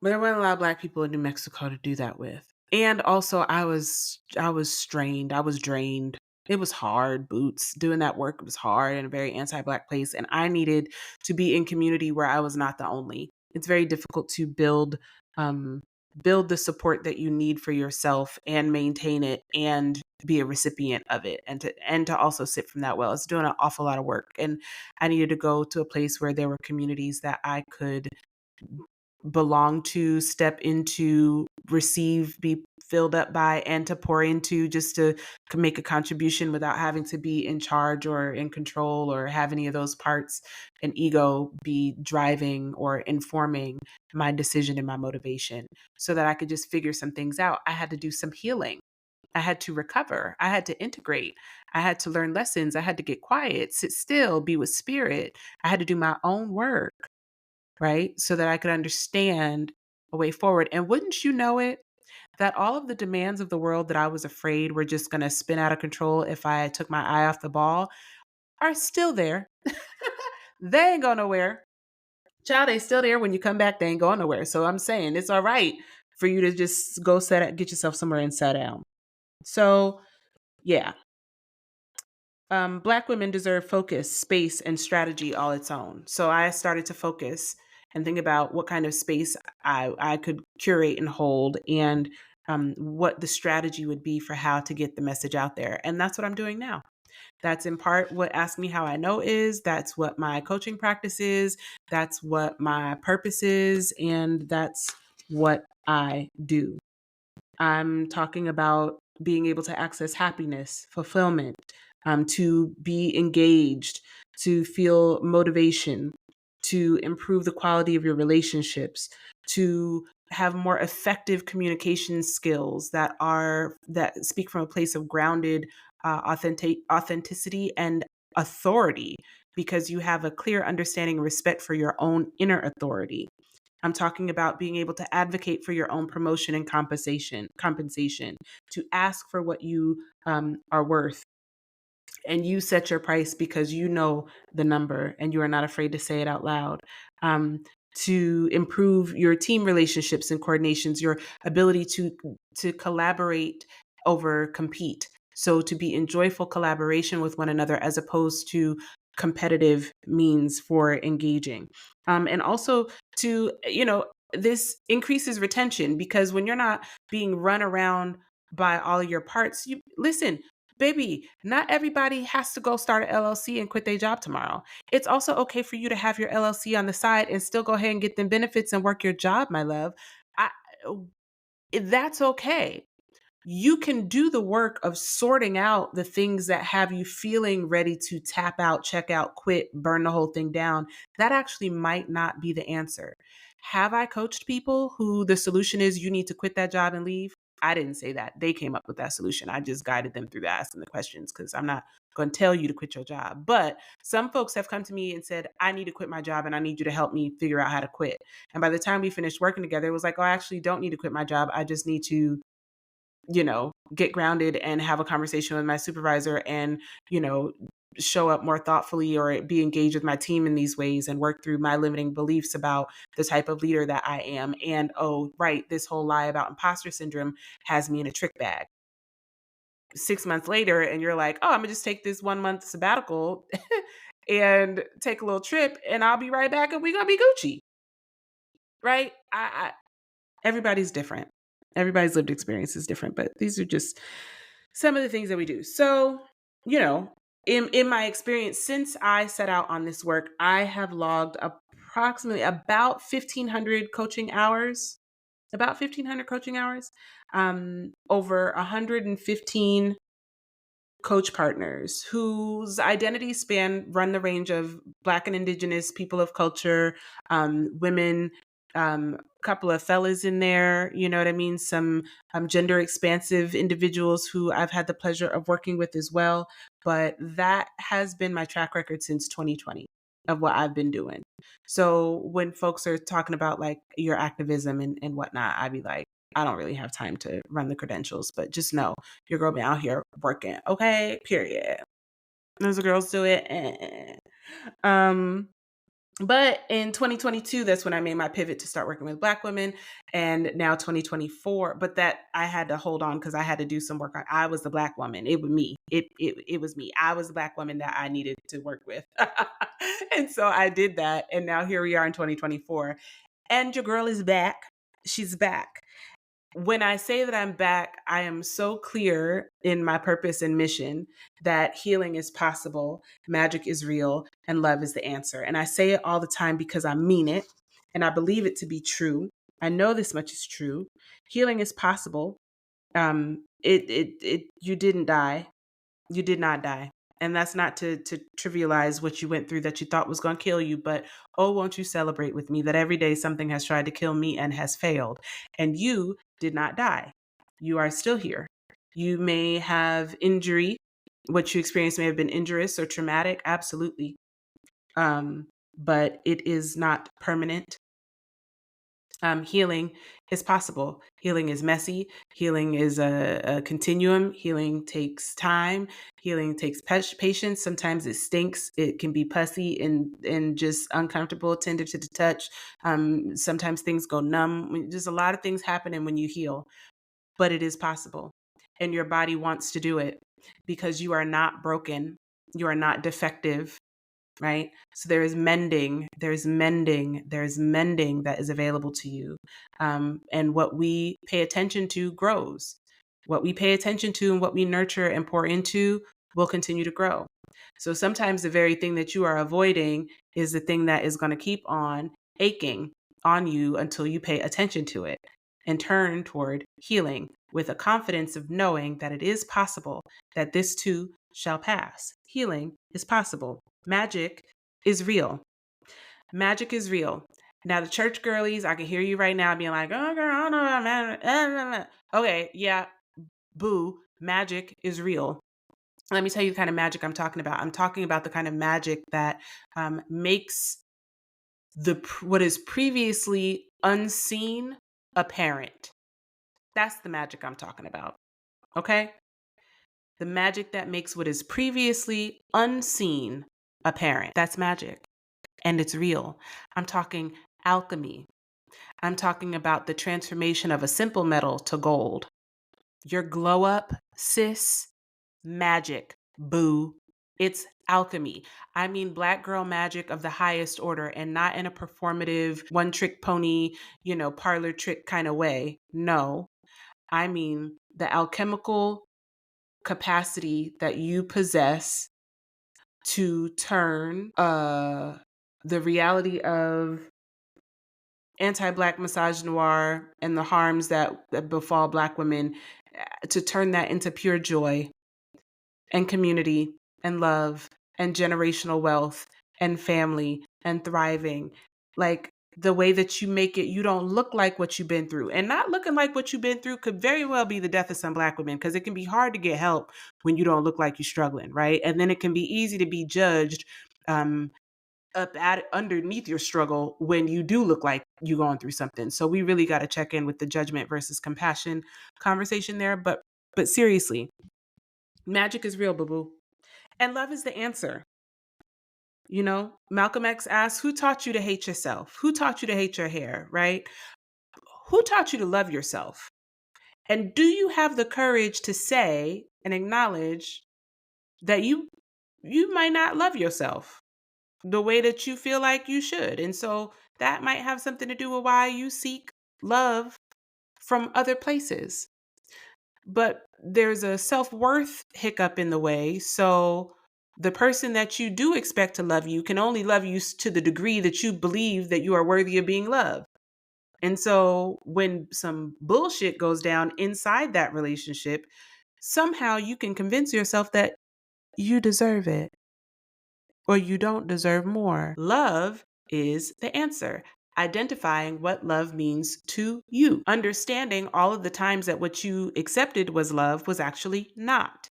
there weren't a lot of Black people in New Mexico to do that with. And also I was strained. I was drained. It was hard, Boots. Doing that work was hard in a very anti-Black place. And I needed to be in community where I was not the only. It's very difficult to build the support that you need for yourself and maintain it and be a recipient of it, and to also sit from that well. It's doing an awful lot of work. And I needed to go to a place where there were communities that I could belong to, step into, receive, be filled up by, and to pour into, just to make a contribution without having to be in charge or in control or have any of those parts and ego be driving or informing my decision and my motivation, so that I could just figure some things out. I had to do some healing. I had to recover. I had to integrate. I had to learn lessons. I had to get quiet, sit still, be with spirit. I had to do my own work, right? So that I could understand a way forward. And wouldn't you know it, that all of the demands of the world that I was afraid were just going to spin out of control if I took my eye off the ball are still there. They ain't going nowhere. Child, they still there. When you come back, they ain't going nowhere. So I'm saying it's all right for you to just go get yourself somewhere and sit down. So yeah, Black women deserve focus, space, and strategy all its own. So I started to focus and think about what kind of space I could curate and hold, and what the strategy would be for how to get the message out there. And that's what I'm doing now. That's in part what Ask Me How I Know is. That's what my coaching practice is. That's what my purpose is. And that's what I do. I'm talking about being able to access happiness, fulfillment, to be engaged, to feel motivation, to improve the quality of your relationships, to have more effective communication skills that speak from a place of grounded authenticity and authority, because you have a clear understanding and respect for your own inner authority. I'm talking about being able to advocate for your own promotion and compensation, to ask for what you are worth. And you set your price because you know the number and you are not afraid to say it out loud. To improve your team relationships and coordinations, your ability to collaborate over compete. So to be in joyful collaboration with one another as opposed to competitive means for engaging. And also to, this increases retention because when you're not being run around by all of your parts, you listen, baby, not everybody has to go start an LLC and quit their job tomorrow. It's also okay for you to have your LLC on the side and still go ahead and get them benefits and work your job, my love. I, that's okay. You can do the work of sorting out the things that have you feeling ready to tap out, check out, quit, burn the whole thing down. That actually might not be the answer. Have I coached people who the solution is you need to quit that job and leave? I didn't say that. They came up with that solution. I just guided them through that, asking the questions because I'm not going to tell you to quit your job. But some folks have come to me and said, I need to quit my job and I need you to help me figure out how to quit. And by the time we finished working together, it was like, oh, I actually don't need to quit my job. I just need to get grounded and have a conversation with my supervisor and, show up more thoughtfully or be engaged with my team in these ways and work through my limiting beliefs about the type of leader that I am. And, oh, right, this whole lie about imposter syndrome has me in a trick bag. 6 months later, and you're like, oh, I'm gonna just take this 1 month sabbatical and take a little trip and I'll be right back and we're gonna be Gucci. Right? Everybody's different. Everybody's lived experience is different, but these are just some of the things that we do. So, in my experience, since I set out on this work, I have logged approximately about 1,500 coaching hours, over 115 coach partners whose identities run the range of Black and Indigenous people of culture, women, a couple of fellas in there, you know what I mean? Some gender expansive individuals who I've had the pleasure of working with as well. But that has been my track record since 2020 of what I've been doing. So when folks are talking about like your activism and whatnot, I'd be like, I don't really have time to run the credentials, but just know your girl been out here working. Okay, period. Those girls do it. But in 2022, that's when I made my pivot to start working with Black women. And now 2024, but that I had to hold on because I had to do some work. I was the Black woman. It was me. It was me. I was the Black woman that I needed to work with. And so I did that. And now here we are in 2024. And your girl is back. She's back. When I say that I'm back, I am so clear in my purpose and mission that healing is possible, magic is real, and love is the answer. And I say it all the time because I mean it and I believe it to be true. I know this much is true. Healing is possible. You didn't die. You did not die. And that's not to trivialize what you went through that you thought was going to kill you, but oh, won't you celebrate with me that every day something has tried to kill me and has failed. And you did not die. You are still here. You may have injury. What you experienced may have been injurious or traumatic. Absolutely. But it is not permanent. Healing is possible. Healing is messy. Healing is a continuum. Healing takes time. Healing takes patience. Sometimes it stinks. It can be pussy and just uncomfortable, tender to the touch. Sometimes things go numb. There's a lot of things happening when you heal, but it is possible. And your body wants to do it because you are not broken. You are not defective. Right? So there's mending that is available to you. And what we pay attention to grows. What we pay attention to and what we nurture and pour into will continue to grow. So sometimes the very thing that you are avoiding is the thing that is going to keep on aching on you until you pay attention to it and turn toward healing with a confidence of knowing that it is possible, that this too shall pass. Healing is possible. Magic is real. Magic is real. Now, the church girlies, I can hear you right now being like, oh, girl, I don't know about magic. Okay, yeah, boo, magic is real. Let me tell you the kind of magic I'm talking about. I'm talking about the kind of magic that makes what is previously unseen apparent. That's the magic I'm talking about. Okay? The magic that makes what is previously unseen apparent. That's magic. And it's real. I'm talking alchemy. I'm talking about the transformation of a simple metal to gold. Your glow up, sis, magic, boo. It's alchemy. I mean, black girl magic of the highest order, and not in a performative, one trick pony, parlor trick kind of way. No, I mean the alchemical capacity that you possess to turn the reality of anti-Black misogynoir and the harms that befall Black women, to turn that into pure joy and community and love and generational wealth and family and thriving. Like, the way that you make it, you don't look like what you've been through. And not looking like what you've been through could very well be the death of some Black women, because it can be hard to get help when you don't look like you're struggling, right? And then it can be easy to be judged up at underneath your struggle when you do look like you're going through something. So we really got to check in with the judgment versus compassion conversation there. But seriously, magic is real, boo-boo. And love is the answer. Malcolm X asked, who taught you to hate yourself? Who taught you to hate your hair, right? Who taught you to love yourself? And do you have the courage to say and acknowledge that you might not love yourself the way that you feel like you should? And so that might have something to do with why you seek love from other places. But there's a self-worth hiccup in the way. So the person that you do expect to love you can only love you to the degree that you believe that you are worthy of being loved. And so when some bullshit goes down inside that relationship, somehow you can convince yourself that you deserve it or you don't deserve more. Love is the answer. Identifying what love means to you. Understanding all of the times that what you accepted was love was actually not.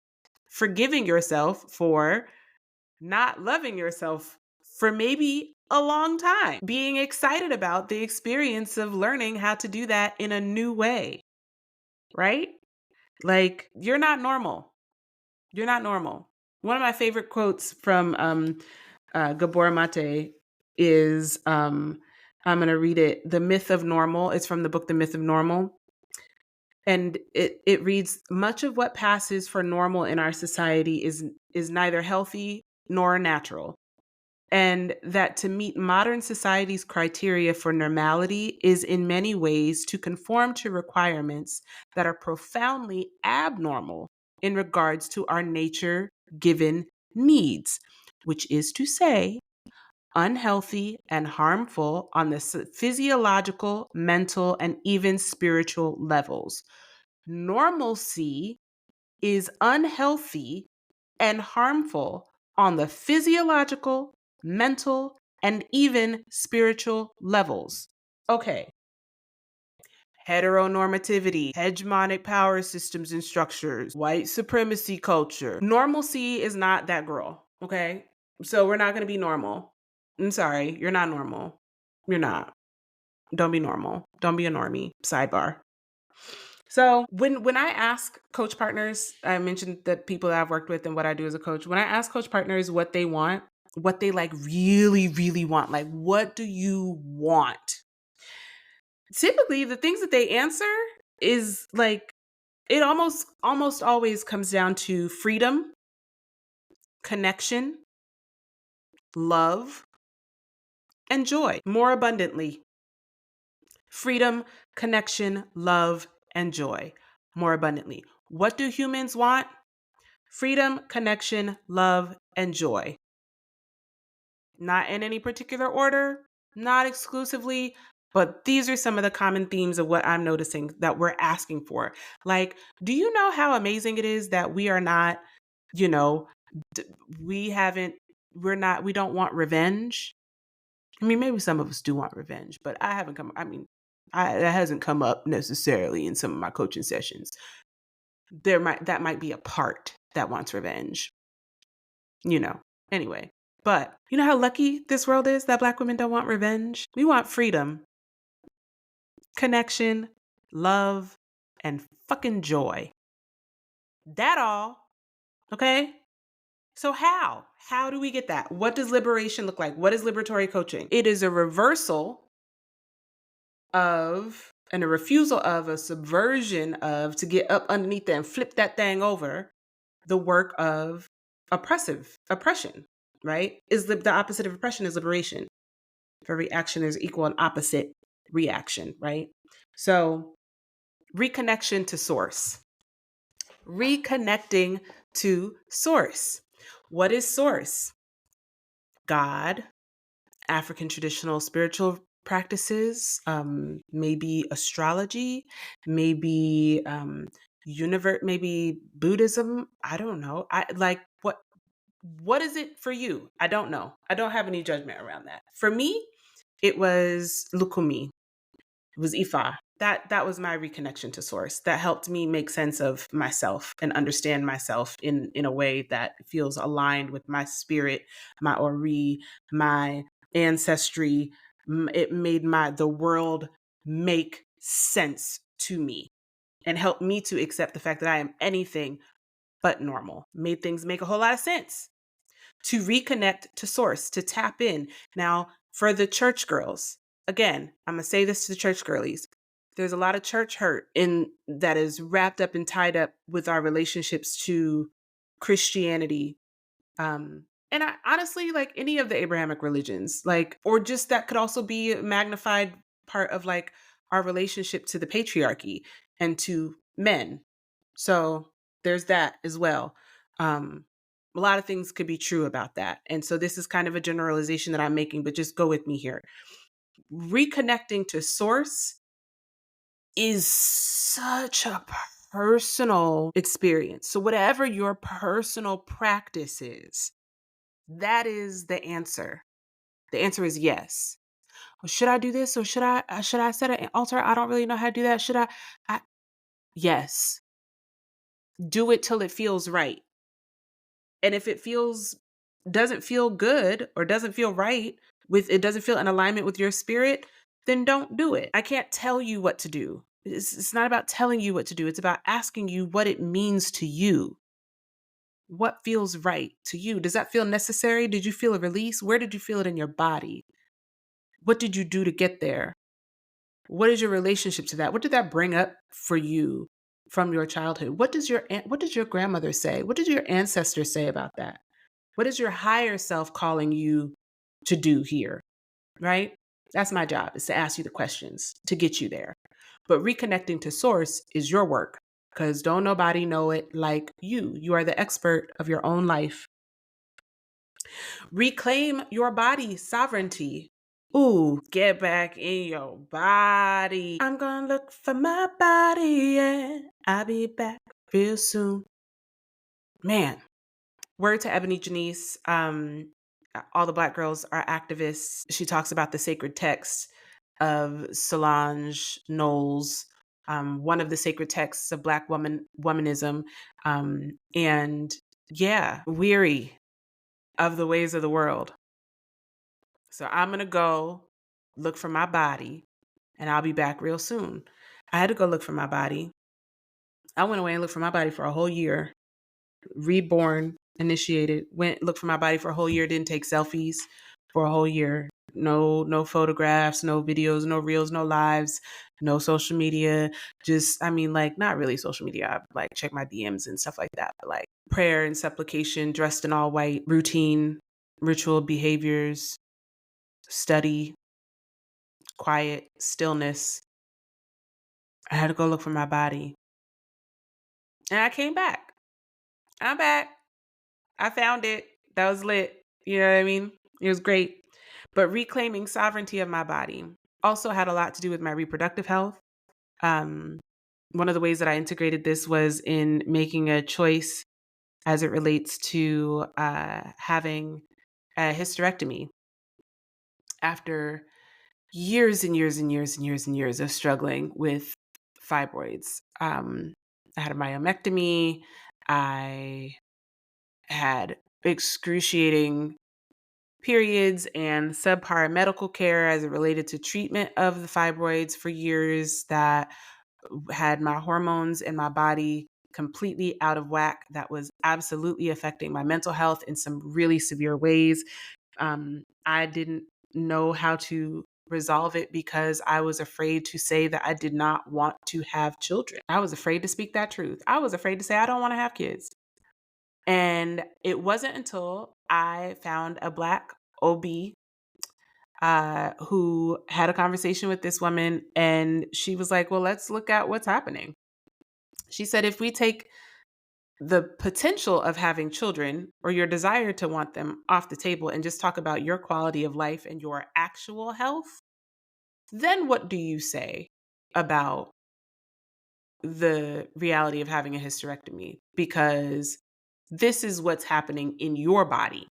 Forgiving yourself for not loving yourself for maybe a long time. Being excited about the experience of learning how to do that in a new way, right? Like, you're not normal. You're not normal. One of my favorite quotes from Gabor Mate is, I'm going to read it. The Myth of Normal. It's from the book, The Myth of Normal. And it reads, much of what passes for normal in our society is neither healthy nor natural. And that to meet modern society's criteria for normality is in many ways to conform to requirements that are profoundly abnormal in regards to our nature-given needs, which is to say, unhealthy and harmful on the physiological, mental, and even spiritual levels. Normalcy is unhealthy and harmful on the physiological, mental, and even spiritual levels. Okay. Heteronormativity, hegemonic power systems and structures, white supremacy culture. Normalcy is not that girl, okay? So we're not going to be normal. I'm sorry, you're not normal. You're not. Don't be normal. Don't be a normie. Sidebar. So when I ask coach partners, I mentioned the people that I've worked with and what I do as a coach. When I ask coach partners what they want, what they like really, really want, like, what do you want? Typically, the things that they answer is like, it almost always comes down to freedom, connection, love, and joy more abundantly. Freedom, connection, love, and joy more abundantly. What do humans want? Freedom, connection, love, and joy. Not in any particular order, not exclusively, but these are some of the common themes of what I'm noticing that we're asking for. Like, do you know how amazing it is that we are not, you know, we don't want revenge? I mean, maybe some of us do want revenge, but that hasn't come up necessarily in some of my coaching sessions. That might be a part that wants revenge, anyway. But you know how lucky this world is that Black women don't want revenge? We want freedom. connection, love, and fucking joy. That all. Okay? So how? How do we get that? What does liberation look like? What is liberatory coaching? It is a reversal of and a refusal of a subversion of to get up underneath that and flip that thing over the work of oppression, right? Is the opposite of oppression is liberation. For every action, there's equal and opposite reaction, right? So reconnection to source. Reconnecting to source. What is source? God, African traditional spiritual practices, maybe astrology, maybe universe, maybe Buddhism. I don't know. I like what is it for you? I don't know. I don't have any judgment around that. For me, it was Lukumi. It was Ifa. That was my reconnection to source. That helped me make sense of myself and understand myself in a way that feels aligned with my spirit, my ori, my ancestry. It made the world make sense to me and helped me to accept the fact that I am anything but normal. Made things make a whole lot of sense. To reconnect to source, to tap in. Now, for the church girls, again, I'm going to say this to the church girlies. There's a lot of church hurt in that is wrapped up and tied up with our relationships to Christianity. And I honestly, like any of the Abrahamic religions, like, or just that could also be a magnified part of like our relationship to the patriarchy and to men. So there's that as well. A lot of things could be true about that. And so this is kind of a generalization that I'm making, but just go with me here. Reconnecting to source is such a personal experience. So whatever your personal practice is, that is the answer. The answer is yes. Well, should I do this or should I set an altar? I don't really know how to do that. I yes. Do it till it feels right. And if it doesn't feel good or doesn't feel right it doesn't feel in alignment with your spirit, then don't do it. I can't tell you what to do. It's not about telling you what to do. It's about asking you what it means to you. What feels right to you? Does that feel necessary? Did you feel a release? Where did you feel it in your body? What did you do to get there? What is your relationship to that? What did that bring up for you from your childhood? What did your grandmother say? What did your ancestors say about that? What is your higher self calling you to do here? Right? That's my job, is to ask you the questions to get you there. But reconnecting to source is your work because don't nobody know it like you. You are the expert of your own life. Reclaim your body sovereignty. Ooh, get back in your body. I'm gonna look for my body, yeah. I'll be back real soon. Man, word to Ebony Janice. All the Black girls are activists. She talks about the sacred text of Solange Knowles, one of the sacred texts of Black womanism. And yeah, weary of the ways of the world. So I'm going to go look for my body and I'll be back real soon. I had to go look for my body. I went away and looked for my body for a whole year. Reborn, initiated, went looked for my body for a whole year, didn't take selfies for a whole year. No photographs, no videos, no reels, no lives, no social media. Just, I mean, like, not really social media. I like check my DMs and stuff like that. But like prayer and supplication, dressed in all white, routine, ritual behaviors, study, quiet, stillness. I had to go look for my body. And I came back. I'm back. I found it. That was lit. You know what I mean? It was great. But reclaiming sovereignty of my body also had a lot to do with my reproductive health. One of the ways that I integrated this was in making a choice as it relates to having a hysterectomy after years and years and years and years and years of struggling with fibroids. I had a myomectomy. I had excruciating periods and subpar medical care as it related to treatment of the fibroids for years, that had my hormones in my body completely out of whack, that was absolutely affecting my mental health in some really severe ways. I didn't know how to resolve it because I was afraid to say that I did not want to have children. I was afraid to speak that truth. I was afraid to say I don't want to have kids. And it wasn't until I found a Black OB who had a conversation with this woman, and she was like, well, let's look at what's happening. She said, if we take the potential of having children or your desire to want them off the table and just talk about your quality of life and your actual health, then what do you say about the reality of having a hysterectomy? Because this is what's happening in your body.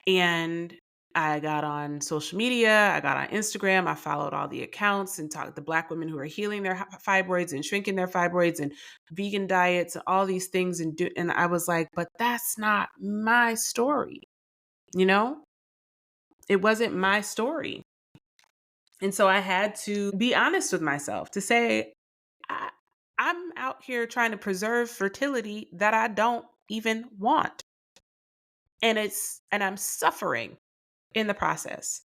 And I got on social media, I got on Instagram, I followed all the accounts and talked to Black women who are healing their fibroids and shrinking their fibroids and vegan diets and all these things. And I was like, but that's not my story. You know, it wasn't my story. And so I had to be honest with myself to say, I, I'm out here trying to preserve fertility that I don't even want. And I'm suffering in the process.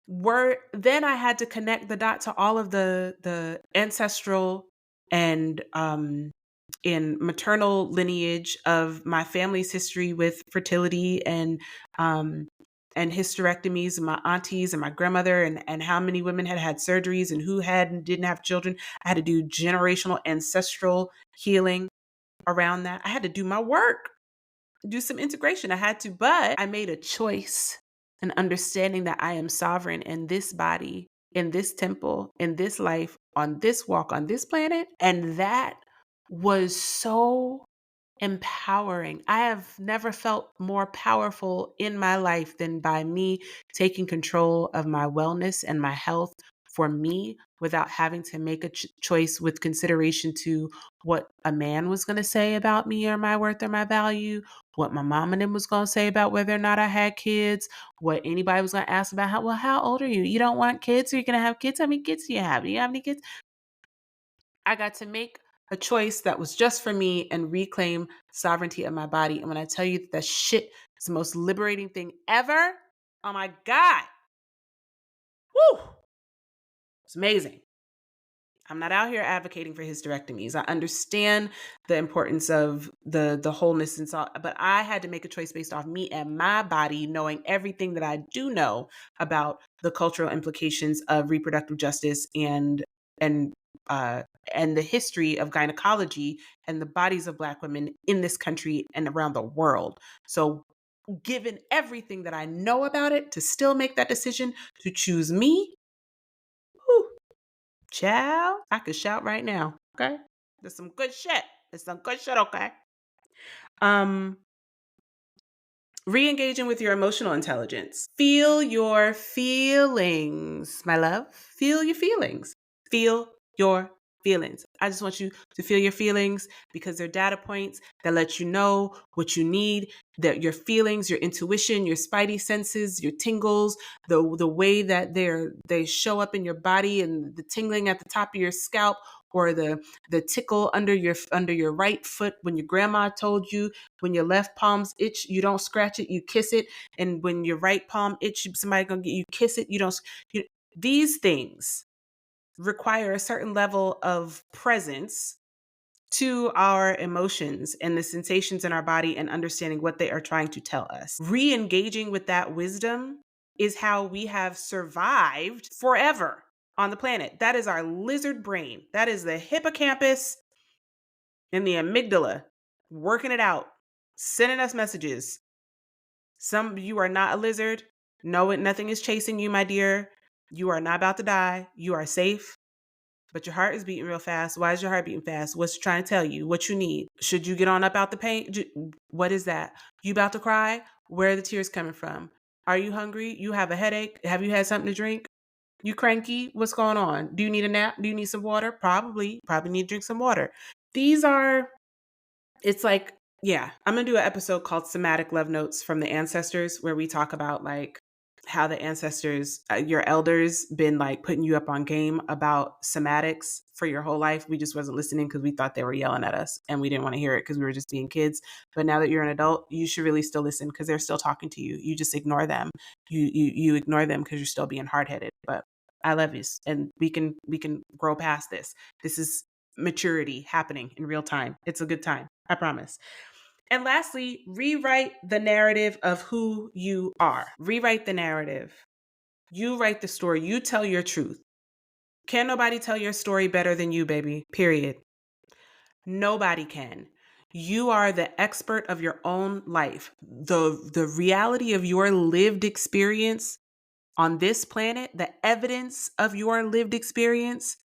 Then I had to connect the dot to all of the ancestral and in maternal lineage of my family's history with fertility and hysterectomies, and my aunties and my grandmother, and how many women had had surgeries and who had and didn't have children. I had to do generational ancestral healing around that. I had to do my work, do some integration. I had to, but I made a choice, an understanding that I am sovereign in this body, in this temple, in this life, on this walk, on this planet. And that was so empowering. I have never felt more powerful in my life than by me taking control of my wellness and my health for me without having to make a choice with consideration to what a man was going to say about me or my worth or my value, what my mom and them was going to say about whether or not I had kids, what anybody was going to ask about how old are you? You don't want kids, or you're going to have kids? How many kids do you have? Do you have any kids? I got to make a choice that was just for me and reclaim sovereignty of my body. And when I tell you that shit is the most liberating thing ever, oh my God. Woo! It's amazing. I'm not out here advocating for hysterectomies. I understand the importance of the wholeness and so, but I had to make a choice based off me and my body, knowing everything that I do know about the cultural implications of reproductive justice and uh, and the history of gynecology and the bodies of Black women in this country and around the world. So, given everything that I know about it, to still make that decision to choose me, whew, child, I could shout right now. Okay. There's some good shit. There's some good shit, okay? Um, Re-engaging with your emotional intelligence. Feel your feelings, my love. Feel your feelings. Feel your feelings. I just want you to feel your feelings because they're data points that let you know what you need, that your feelings, your intuition, your spidey senses, your tingles, the way that they show up in your body, and the tingling at the top of your scalp, or the tickle under your right foot when your grandma told you when your left palms itch, you don't scratch it, you kiss it. And when your right palm itch, somebody gonna get you kiss it. You don't. These things require a certain level of presence to our emotions and the sensations in our body and understanding what they are trying to tell us. Re-engaging with that wisdom is how we have survived forever on the planet. That is our lizard brain. That is the hippocampus and the amygdala working it out, sending us messages. You are not a lizard. No, nothing is chasing you, my dear. You are not about to die. You are safe. But your heart is beating real fast. Why is your heart beating fast? What's it trying to tell you? What you need? Should you get on up out the pain? What is that? You about to cry? Where are the tears coming from? Are you hungry? You have a headache? Have you had something to drink? You cranky? What's going on? Do you need a nap? Do you need some water? Probably need to drink some water. It's like Yeah, I'm gonna do an episode called Somatic Love Notes from the Ancestors, where we talk about like how the ancestors, your elders, been like putting you up on game about somatics for your whole life. We just wasn't listening because we thought they were yelling at us and we didn't want to hear it because we were just being kids. But now that you're an adult, you should really still listen because they're still talking to you. You just ignore them. You ignore them because you're still being hard headed. But I love you, and we can grow past this. This is maturity happening in real time. It's a good time. I promise. And lastly, rewrite the narrative of who you are. Rewrite the narrative. You write the story. You tell your truth. Can't nobody tell your story better than you, baby. Period. Nobody can. You are the expert of your own life. The reality of your lived experience on this planet, the evidence of your lived experience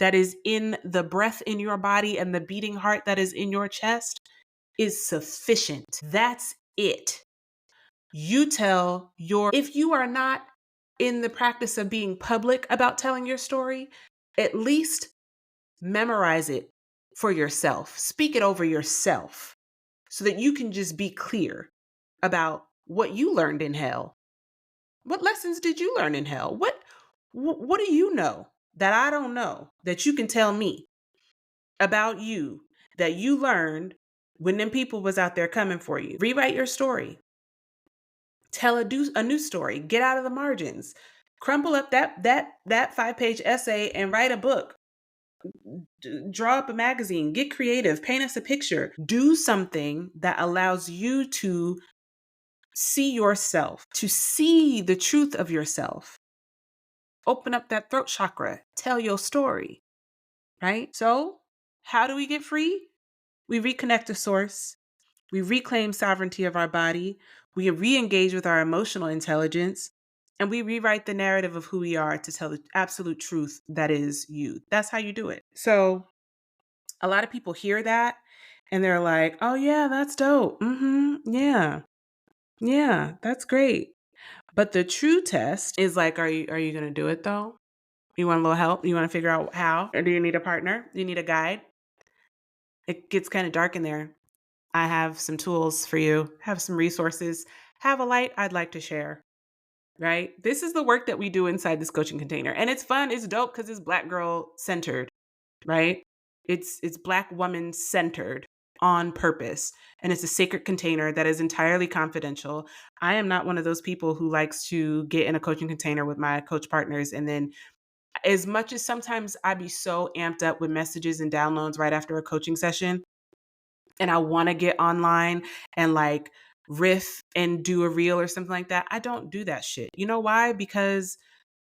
that is in the breath in your body and the beating heart that is in your chest is sufficient. That's it. If you are not in the practice of being public about telling your story, at least memorize it for yourself. Speak it over yourself so that you can just be clear about what you learned in hell. What lessons did you learn in hell? What do you know that I don't know that you can tell me about you that you learned when them people was out there coming for you? Rewrite your story. Tell a new story. Get out of the margins. Crumple up that 5-page essay and write a book. Draw up a magazine. Get creative. Paint us a picture. Do something that allows you to see yourself, to see the truth of yourself. Open up that throat chakra. Tell your story, right? So, how do we get free? We reconnect to source. We reclaim sovereignty of our body. We re-engage with our emotional intelligence. And we rewrite the narrative of who we are to tell the absolute truth that is you. That's how you do it. So a lot of people hear that and they're like, oh yeah, that's dope. Yeah. Yeah, that's great. But the true test is like, are you gonna do it though? You want a little help? You want to figure out how? Or do you need a partner? Do you need a guide? It gets kind of dark in there. I have some tools for you, have some resources, have a light I'd like to share, right? This is the work that we do inside this coaching container. And it's fun, it's dope because it's Black girl centered, right? It's Black woman centered on purpose. And it's a sacred container that is entirely confidential. I am not one of those people who likes to get in a coaching container with my coach partners and then as much as sometimes I be so amped up with messages and downloads right after a coaching session, and I want to get online and like riff and do a reel or something like that, I don't do that shit. You know why? Because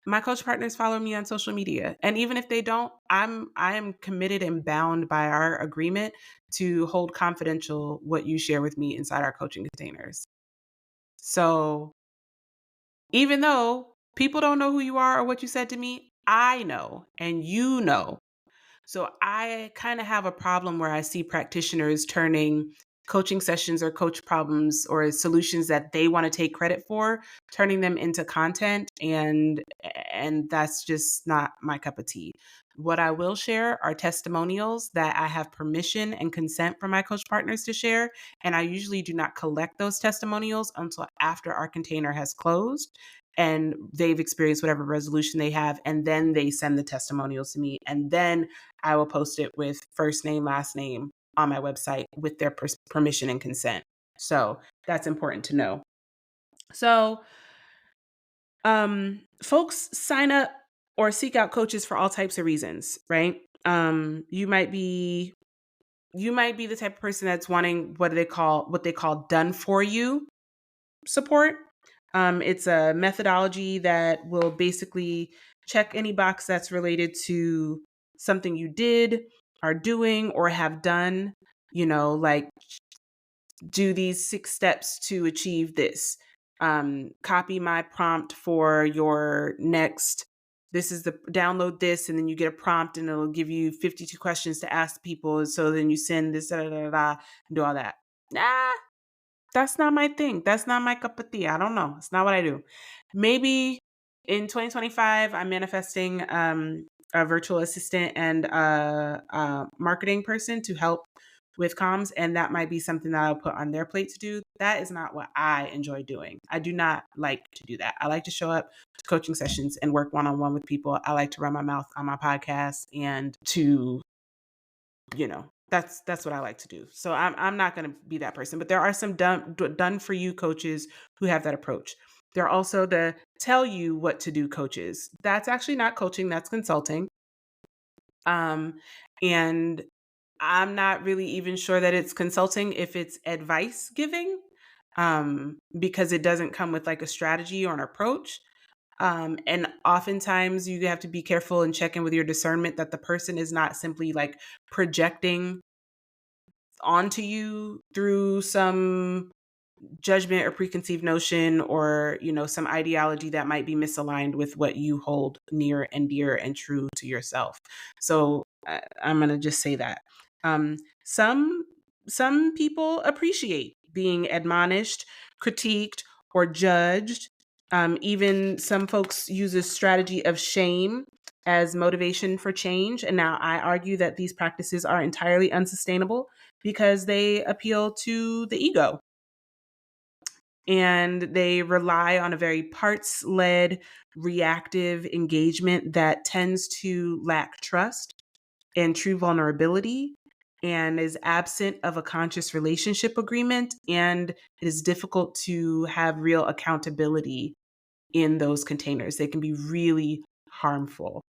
my coach partners follow me on social media. And even if they don't, I am committed and bound by our agreement to hold confidential what you share with me inside our coaching containers. So even though people don't know who you are or what you said to me, I know and you know. So I kind of have a problem where I see practitioners turning coaching sessions or coach problems or solutions that they want to take credit for, turning them into content, and that's just not my cup of tea. What I will share are testimonials that I have permission and consent from my coach partners to share, and I usually do not collect those testimonials until after our container has closed and they've experienced whatever resolution they have, and then they send the testimonials to me, and then I will post it with first name, last name on my website with their permission and consent. So that's important to know. So, folks sign up or seek out coaches for all types of reasons, right? You might be the type of person that's wanting what they call done for you support. It's a methodology that will basically check any box that's related to something you did, are doing, or have done, like do these 6 steps to achieve this. Copy my prompt for your next. This is the download this, and then you get a prompt, and it'll give you 52 questions to ask people. So then you send this, and do all that. Nah, that's not my thing. That's not my cup of tea. I don't know. It's not what I do. Maybe in 2025, I'm manifesting a virtual assistant and a marketing person to help with comms, and that might be something that I'll put on their plate to do. That is not what I enjoy doing. I do not like to do that. I like to show up to coaching sessions and work one-on-one with people. I like to run my mouth on my podcast and to, that's what I like to do. So I'm not going to be that person, but there are some done for you coaches who have that approach. There are also the tell you what to do coaches. That's actually not coaching, that's consulting. And I'm not really even sure that it's consulting if it's advice giving, because it doesn't come with like a strategy or an approach. And oftentimes you have to be careful and check in with your discernment that the person is not simply like projecting onto you through some judgment or preconceived notion, or some ideology that might be misaligned with what you hold near and dear and true to yourself. So I'm going to just say that some people appreciate being admonished, critiqued, or judged. Even some folks use a strategy of shame as motivation for change. And now I argue that these practices are entirely unsustainable because they appeal to the ego and they rely on a very parts led, reactive engagement that tends to lack trust and true vulnerability and is absent of a conscious relationship agreement. And it is difficult to have real accountability in those containers. They can be really harmful.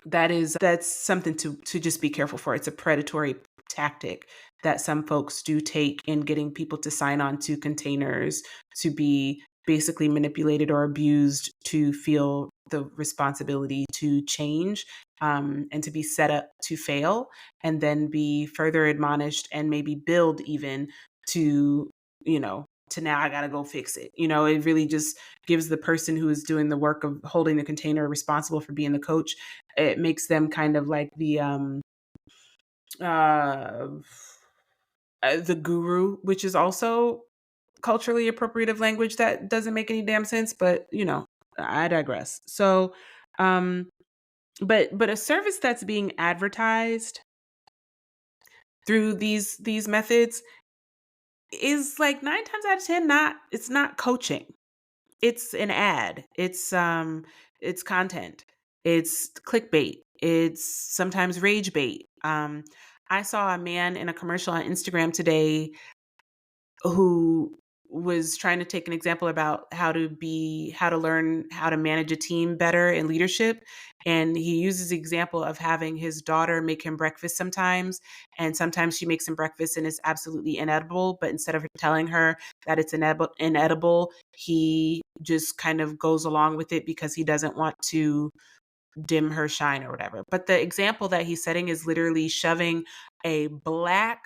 That's something to just be careful for. It's a predatory tactic that some folks do take in getting people to sign on to containers, to be basically manipulated or abused, to feel the responsibility to change, and to be set up to fail, and then be further admonished and maybe build even to, to now I got to go fix it. It really just gives the person who is doing the work of holding the container responsible for being the coach. It makes them kind of like the guru, which is also culturally appropriative language that doesn't make any damn sense, but I digress. So but a service that's being advertised through these methods is like 9 times out of 10 it's not coaching. It's an ad. It's content. It's clickbait. It's sometimes rage bait. I saw a man in a commercial on Instagram today who was trying to take an example about how to learn how to manage a team better in leadership. And he uses the example of having his daughter make him breakfast sometimes. And sometimes she makes him breakfast and it's absolutely inedible. But instead of telling her that it's inedible, he just kind of goes along with it because he doesn't want to dim her shine or whatever. But the example that he's setting is literally shoving a black,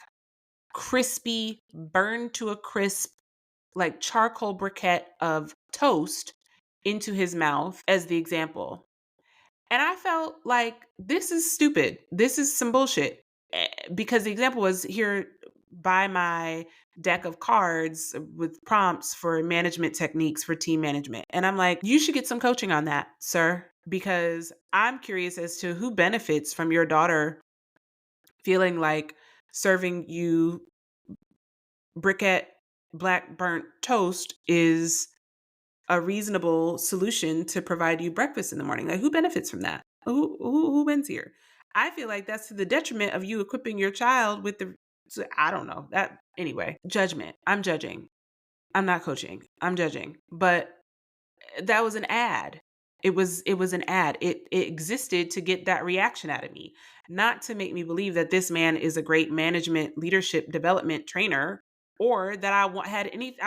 crispy, burned to a crisp, like charcoal briquette of toast into his mouth as the example. And I felt like this is stupid. This is some bullshit. Because the example was, here, buy my deck of cards with prompts for management techniques for team management. And I'm like, you should get some coaching on that, sir, because I'm curious as to who benefits from your daughter feeling like serving you briquette black burnt toast is a reasonable solution to provide you breakfast in the morning. Like, who benefits from that? Who wins here? I feel like that's to the detriment of you equipping your child with I don't know that. Anyway, judgment. I'm judging. I'm not coaching. I'm judging. But that was an ad. It was an ad. It existed to get that reaction out of me, not to make me believe that this man is a great management leadership development trainer, or that I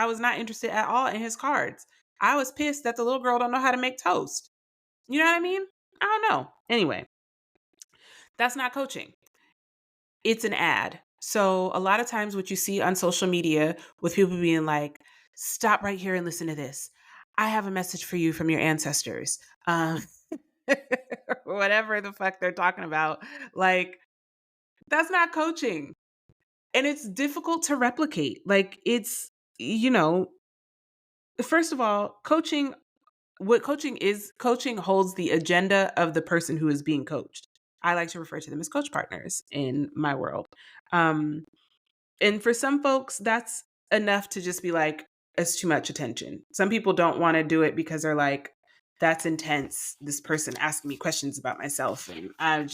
was not interested at all in his cards. I was pissed that the little girl don't know how to make toast. You know what I mean? I don't know. Anyway, that's not coaching. It's an ad. So a lot of times what you see on social media with people being like, stop right here and listen to this. I have a message for you from your ancestors. Whatever the fuck they're talking about. Like, that's not coaching. And it's difficult to replicate. Like, it's, first of all, what coaching is, coaching holds the agenda of the person who is being coached. I like to refer to them as coach partners in my world. Um, and for some folks, that's enough to just be like, it's too much attention. Some people don't want to do it because they're like, that's intense. This person asking me questions about myself. And I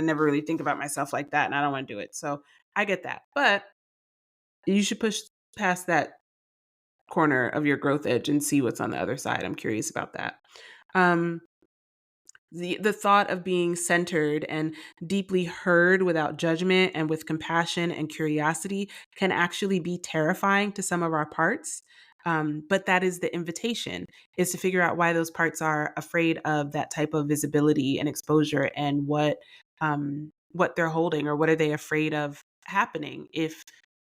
never really think about myself like that. And I don't want to do it. So I get that. But you should push past that corner of your growth edge and see what's on the other side. I'm curious about that. Um, the thought of being centered and deeply heard without judgment and with compassion and curiosity can actually be terrifying to some of our parts. But that is the invitation, is to figure out why those parts are afraid of that type of visibility and exposure, and what they're holding, or what are they afraid of happening if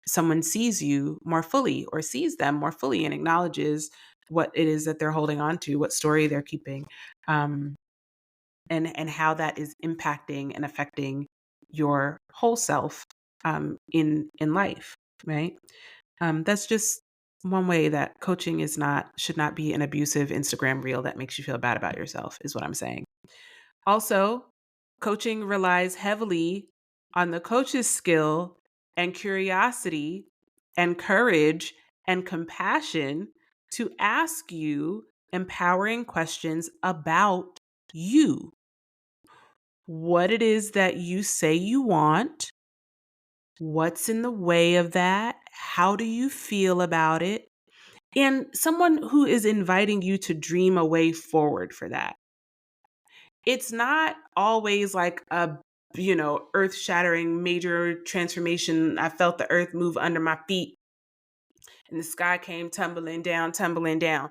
someone sees you more fully, or sees them more fully and acknowledges what it is that they're holding on to, what story they're keeping. Um, and how that is impacting and affecting your whole self, in life, right? That's just one way that coaching should not be an abusive Instagram reel that makes you feel bad about yourself, is what I'm saying. Also, coaching relies heavily on the coach's skill and curiosity and courage and compassion to ask you empowering questions about you, what it is that you say you want, what's in the way of that, how do you feel about it, and someone who is inviting you to dream a way forward for that. It's not always like a, earth shattering major transformation. I felt the earth move under my feet and the sky came tumbling down, tumbling down.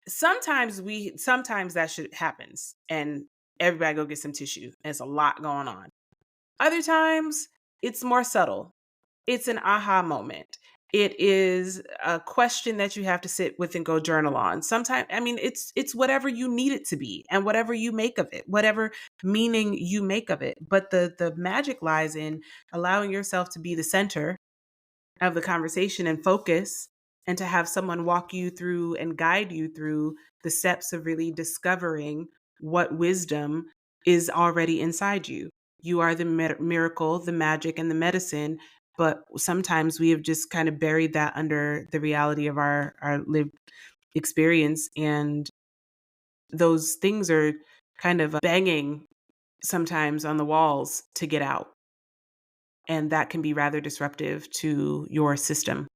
Sometimes that shit happens and everybody go get some tissue. There's a lot going on. Other times, it's more subtle. It's an aha moment. It is a question that you have to sit with and go journal on. Sometimes, I mean, it's whatever you need it to be and whatever you make of it, whatever meaning you make of it. But the magic lies in allowing yourself to be the center of the conversation and focus, and to have someone walk you through and guide you through the steps of really discovering what wisdom is already inside you. You are the miracle, the magic, and the medicine. But sometimes we have just kind of buried that under the reality of our lived experience. And those things are kind of banging sometimes on the walls to get out. And that can be rather disruptive to your system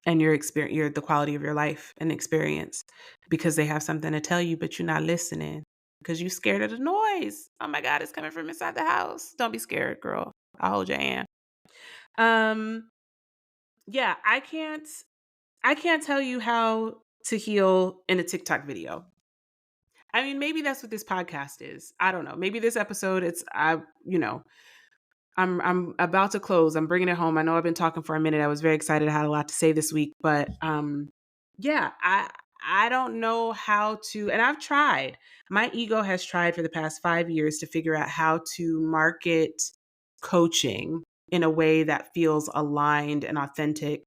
and your experience, the quality of your life and experience, because they have something to tell you, but you're not listening because you're scared of the noise. Oh my God, it's coming from inside the house. Don't be scared, girl. I'll hold your hand. Um, yeah, I can't tell you how to heal in a TikTok video. I mean, maybe that's what this podcast is. I don't know. Maybe this episode, I'm about to close. I'm bringing it home. I know I've been talking for a minute. I was very excited. I had a lot to say this week, but yeah, I don't know how to, and I've tried. My ego has tried for the past 5 years to figure out how to market coaching in a way that feels aligned and authentic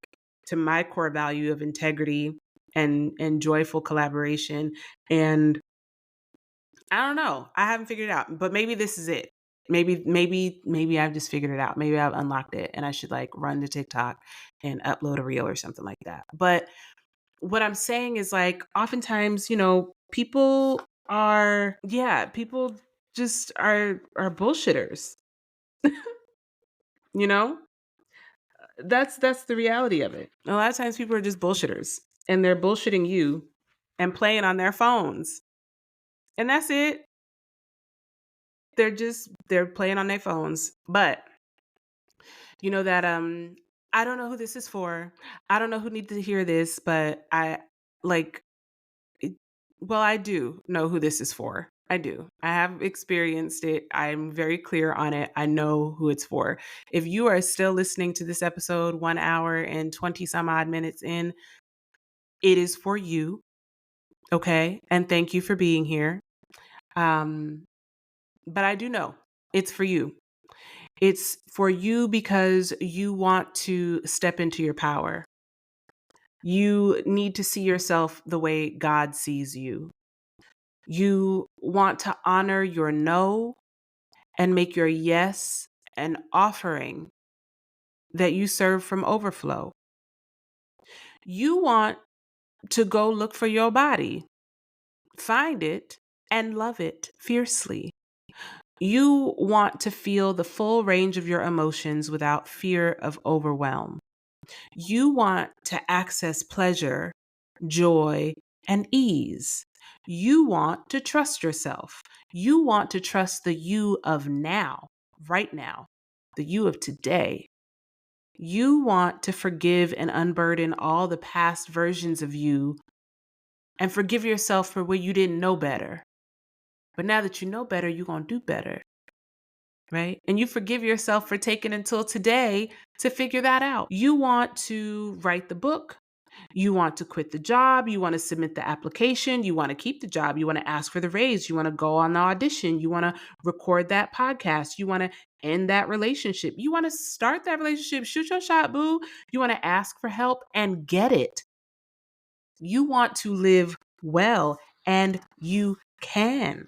to my core value of integrity and joyful collaboration. And I don't know. I haven't figured it out, but maybe this is it. Maybe I've just figured it out. Maybe I've unlocked it and I should like run to TikTok and upload a reel or something like that. But what I'm saying is like oftentimes, people just are bullshitters, you know? That's the reality of it. A lot of times people are just bullshitters and they're bullshitting you and playing on their phones. And that's it. They're playing on their phones. But you know that I don't know who this is for. I don't know who needs to hear this, but like it- well, I do know who this is for. I do. I have experienced it. I'm very clear on it. I know who it's for. If you are still listening to this episode 1 hour and 20 some odd minutes in, it is for you. Okay? And thank you for being here. Um but I do know it's for you. It's for you because you want to step into your power. You need to see yourself the way God sees you. You want to honor your no and make your yes an offering that you serve from overflow. You want to go look for your body, find it, and love it fiercely. You want to feel the full range of your emotions without fear of overwhelm. You want to access pleasure, joy, and ease. You want to trust yourself. You want to trust the you of now, right now, the you of today. You want to forgive and unburden all the past versions of you and forgive yourself for where you didn't know better. But now that you know better, you're going to do better, right? And you forgive yourself for taking until today to figure that out. You want to write the book. You want to quit the job. You want to submit the application. You want to keep the job. You want to ask for the raise. You want to go on the audition. You want to record that podcast. You want to end that relationship. You want to start that relationship. Shoot your shot, boo. You want to ask for help and get it. You want to live well, and you can.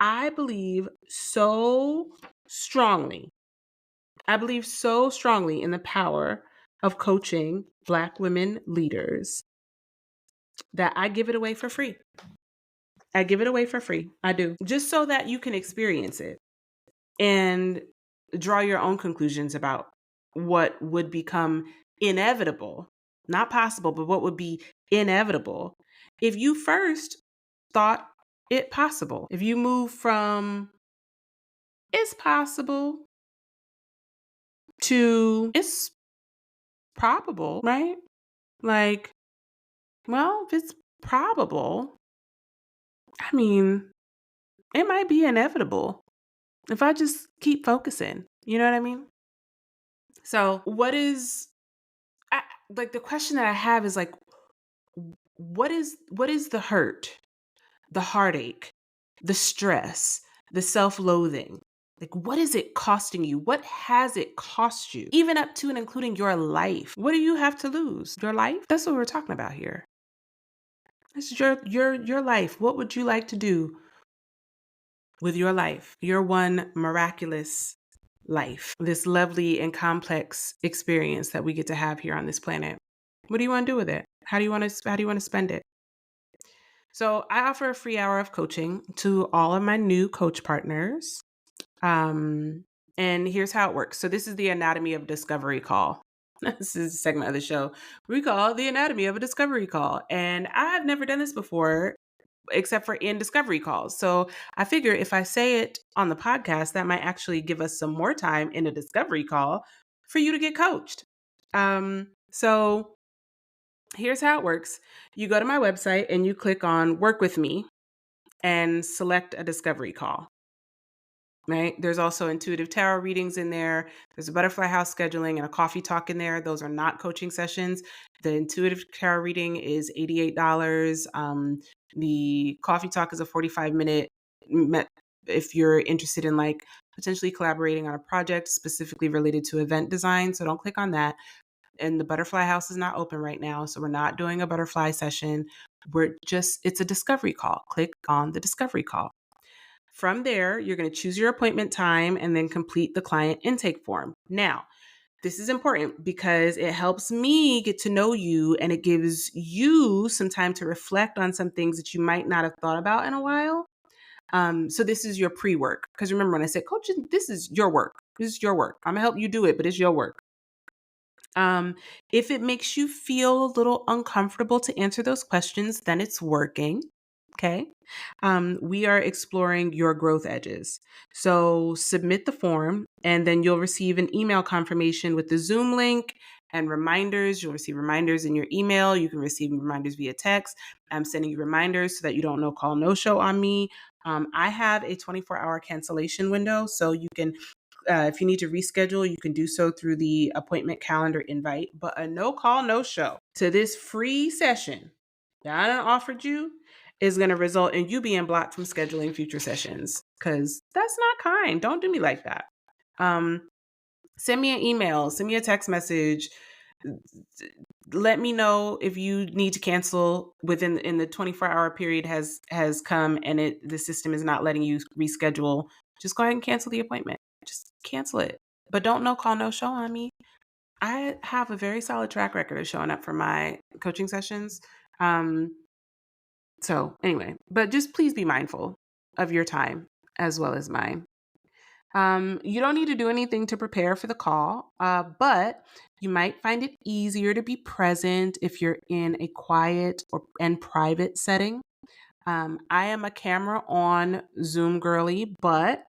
I believe so strongly. I believe so strongly in the power of coaching Black women leaders that I give it away for free. I give it away for free. I do. Just so that you can experience it and draw your own conclusions about what would become inevitable, not possible, but what would be inevitable if you first thought it possible. If you move from it's possible to it's probable, right? Like, well, if it's probable, I mean, it might be inevitable if I just keep focusing. You know what I mean? So, like the question that I have is like, what is the hurt, the heartache, the stress, the self-loathing? Like, what is it costing you? What has it cost you? Even up to and including your life. What do you have to lose? Your life? That's what we're talking about here. This is your life. What would you like to do with your life? Your one miraculous life. This lovely and complex experience that we get to have here on this planet. What do you want to do with it? How do you want to spend it? So I offer a free hour of coaching to all of my new coach partners. And here's how it works. So this is the anatomy of discovery call. This is a segment of the show we call the anatomy of a discovery call. And I've never done this before, except for in discovery calls. So I figure if I say it on the podcast, that might actually give us some more time in a discovery call for you to get coached. So here's how it works. You go to my website and you click on work with me and select a discovery call. Right? There's also intuitive tarot readings in there. There's a butterfly house scheduling and a coffee talk in there. Those are not coaching sessions. The intuitive tarot reading is $88. The coffee talk is a 45-minute. If you're interested in like potentially collaborating on a project specifically related to event design, so don't click on that. And the butterfly house is not open right now, so we're not doing a butterfly session. It's a discovery call. Click on the discovery call. From there, you're going to choose your appointment time and then complete the client intake form. Now, this is important because it helps me get to know you and it gives you some time to reflect on some things that you might not have thought about in a while. So this is your pre-work. Because remember when I said, Coach, this is your work. This is your work. I'm going to help you do it, but it's your work. If it makes you feel a little uncomfortable to answer those questions, then it's working. Okay. We are exploring your growth edges. So submit the form and then you'll receive an email confirmation with the Zoom link and reminders. You'll receive reminders in your email. You can receive reminders via text. I'm sending you reminders so that you don't no call, no show on me. I have a 24-hour cancellation window. So you can, if you need to reschedule, you can do so through the appointment calendar invite. But a no call, no show to this free session that I offered you is going to result in you being blocked from scheduling future sessions because that's not kind. Don't do me like that. Send me an email, send me a text message, let me know if you need to cancel within in the 24-hour period has come and the system is not letting you reschedule. Just go ahead and cancel the appointment. Just cancel it. But don't no call, no show on me. I have a very solid track record of showing up for my coaching sessions. Um, so anyway, but just please be mindful of your time as well as mine. You don't need to do anything to prepare for the call, but you might find it easier to be present if you're in a quiet and private setting. I am a camera on Zoom girly, but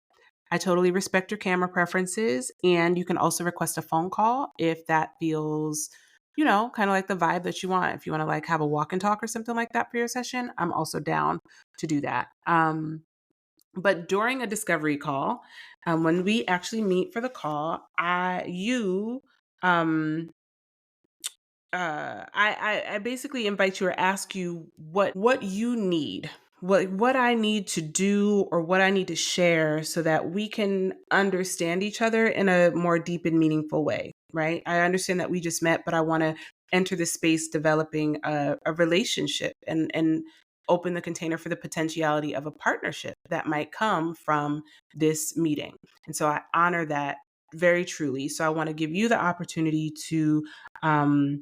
I totally respect your camera preferences. And you can also request a phone call if that feels, kind of like the vibe that you want. If you want to like have a walk and talk or something like that for your session, I'm also down to do that. But during a discovery call, when we actually meet for the call, um, I basically invite you or ask you what you need, what I need to do or what I need to share so that we can understand each other in a more deep and meaningful way, right? I understand that we just met, but I want to enter the space developing a relationship and open the container for the potentiality of a partnership that might come from this meeting. And so I honor that very truly. So I want to give you the opportunity um,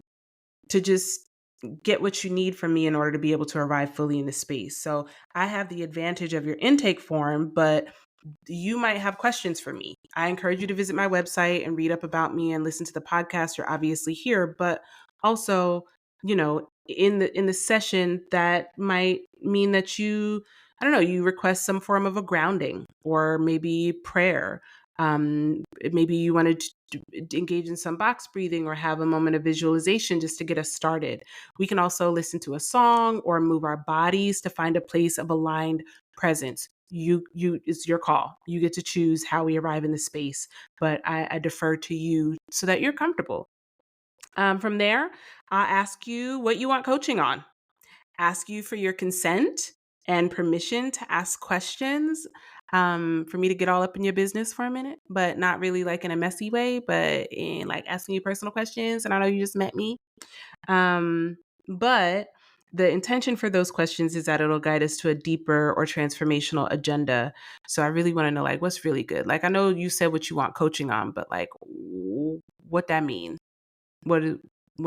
to just get what you need from me in order to be able to arrive fully in the space. So I have the advantage of your intake form, but you might have questions for me. I encourage you to visit my website and read up about me and listen to the podcast. You're obviously here, but also, in the session that might mean that I don't know, you request some form of a grounding or maybe prayer. Maybe you wanted to engage in some box breathing or have a moment of visualization just to get us started. We can also listen to a song or move our bodies to find a place of aligned presence. It's your call. You get to choose how we arrive in the space, but I defer to you so that you're comfortable. From there, I'll ask you what you want coaching on, ask you for your consent and permission to ask questions, for me to get all up in your business for a minute, but not really like in a messy way, but in like asking you personal questions. And I know you just met me. But the intention for those questions is that it'll guide us to a deeper or transformational agenda. So I really want to know like what's really good. Like I know you said what you want coaching on, but like what that mean? What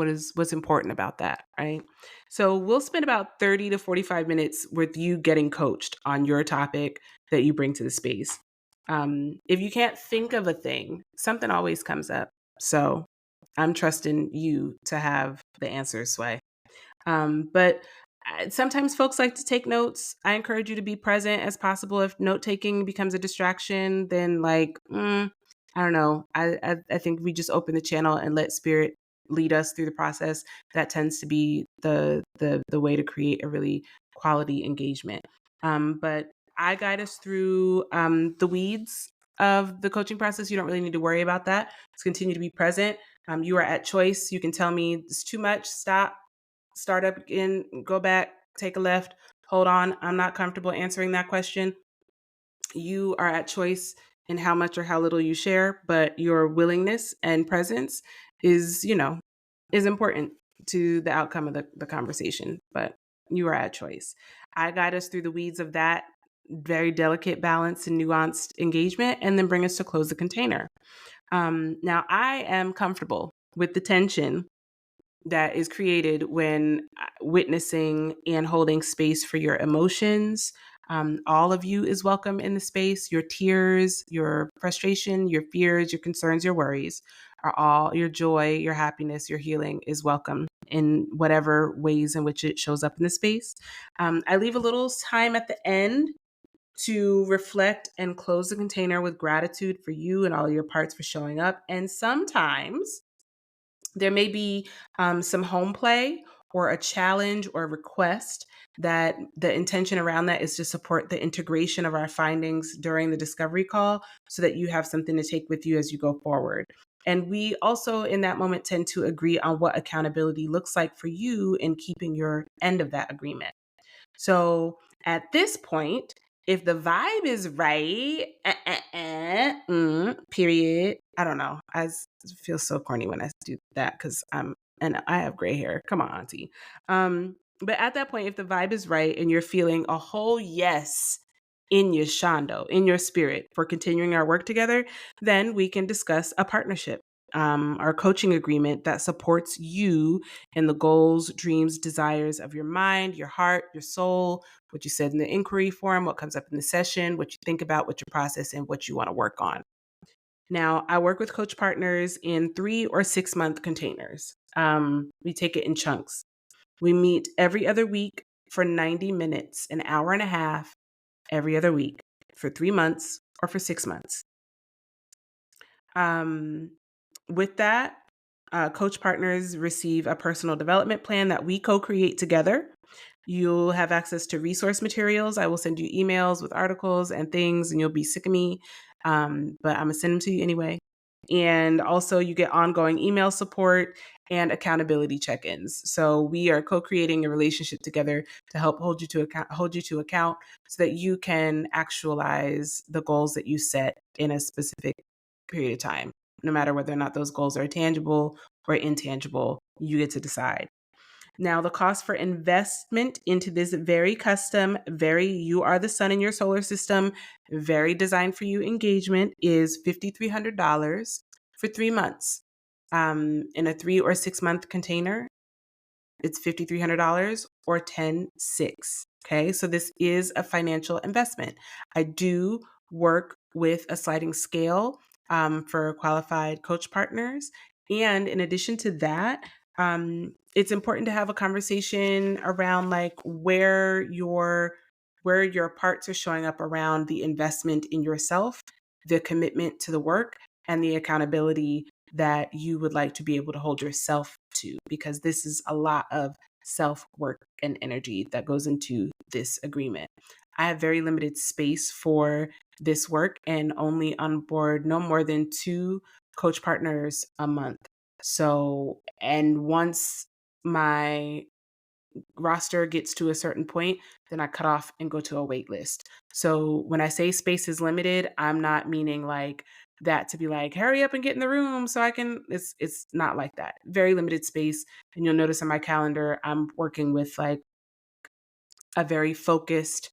is what's important about that, right? So we'll spend about 30 to 45 minutes with you getting coached on your topic that you bring to the space. If you can't think of a thing, something always comes up. So I'm trusting you to have the answer, Sway. But sometimes folks like to take notes. I encourage you to be present as possible. If note taking becomes a distraction, then I don't know. I think we just open the channel and let spirit lead us through the process. That tends to be the way to create a really quality engagement. But I guide us through the weeds of the coaching process. You don't really need to worry about that. Just continue to be present. You are at choice. You can tell me it's too much. Stop. Start up again. Go back. Take a left. Hold on. I'm not comfortable answering that question. You are at choice in how much or how little you share, but your willingness and presence is important to the outcome of the conversation. But you are at choice. I guide us through the weeds of that very delicate balance and nuanced engagement, and then bring us to close the container. Now, I am comfortable with the tension that is created when witnessing and holding space for your emotions. All of you is welcome in the space. Your tears, your frustration, your fears, your concerns, your worries are all your joy, your happiness, your healing is welcome in whatever ways in which it shows up in the space. I leave a little time at the end to reflect and close the container with gratitude for you and all your parts for showing up. And sometimes there may be some home play or a challenge or a request that the intention around that is to support the integration of our findings during the discovery call so that you have something to take with you as you go forward. And we also, in that moment, tend to agree on what accountability looks like for you in keeping your end of that agreement. So at this point, if the vibe is right, period. I don't know. Feel so corny when I do that because I'm and I have gray hair. Come on, auntie. But at that point, if the vibe is right and you're feeling a whole yes in your shondo, in your spirit for continuing our work together, then we can discuss a partnership, our coaching agreement that supports you in the goals, dreams, desires of your mind, your heart, your soul, what you said in the inquiry form, what comes up in the session, what you think about, what you process, and what you want to work on. Now, I work with coach partners in 3 or 6 month containers. We take it in chunks. We meet every other week for 90 minutes, an hour and a half every other week for 3 months or for 6 months. Um, with that, coach partners receive a personal development plan that we co-create together. You'll have access to resource materials. I will send you emails with articles and things, and you'll be sick of me, but I'm gonna send them to you anyway. And also, you get ongoing email support and accountability check-ins. So we are co-creating a relationship together to help hold you to account, so that you can actualize the goals that you set in a specific period of time. No matter whether or not those goals are tangible or intangible, you get to decide. Now, the cost for investment into this very custom, very you are the sun in your solar system, very designed for you engagement is $5,300 for 3 months. In a 3 or 6 month container, it's $5,300 or 10,600. Okay, so this is a financial investment. I do work with a sliding scale for qualified coach partners. And in addition to that, it's important to have a conversation around like where your parts are showing up around the investment in yourself, the commitment to the work, and the accountability that you would like to be able to hold yourself to, because this is a lot of self work and energy that goes into this agreement. I have very limited space for this work and only on board no more than 2 coach partners a month. So, and once my roster gets to a certain point, then I cut off and go to a wait list. So when I say space is limited, I'm not meaning like that to be like, hurry up and get in the room so I can, it's not like that. Very limited space. And you'll notice on my calendar, I'm working with like a very focused,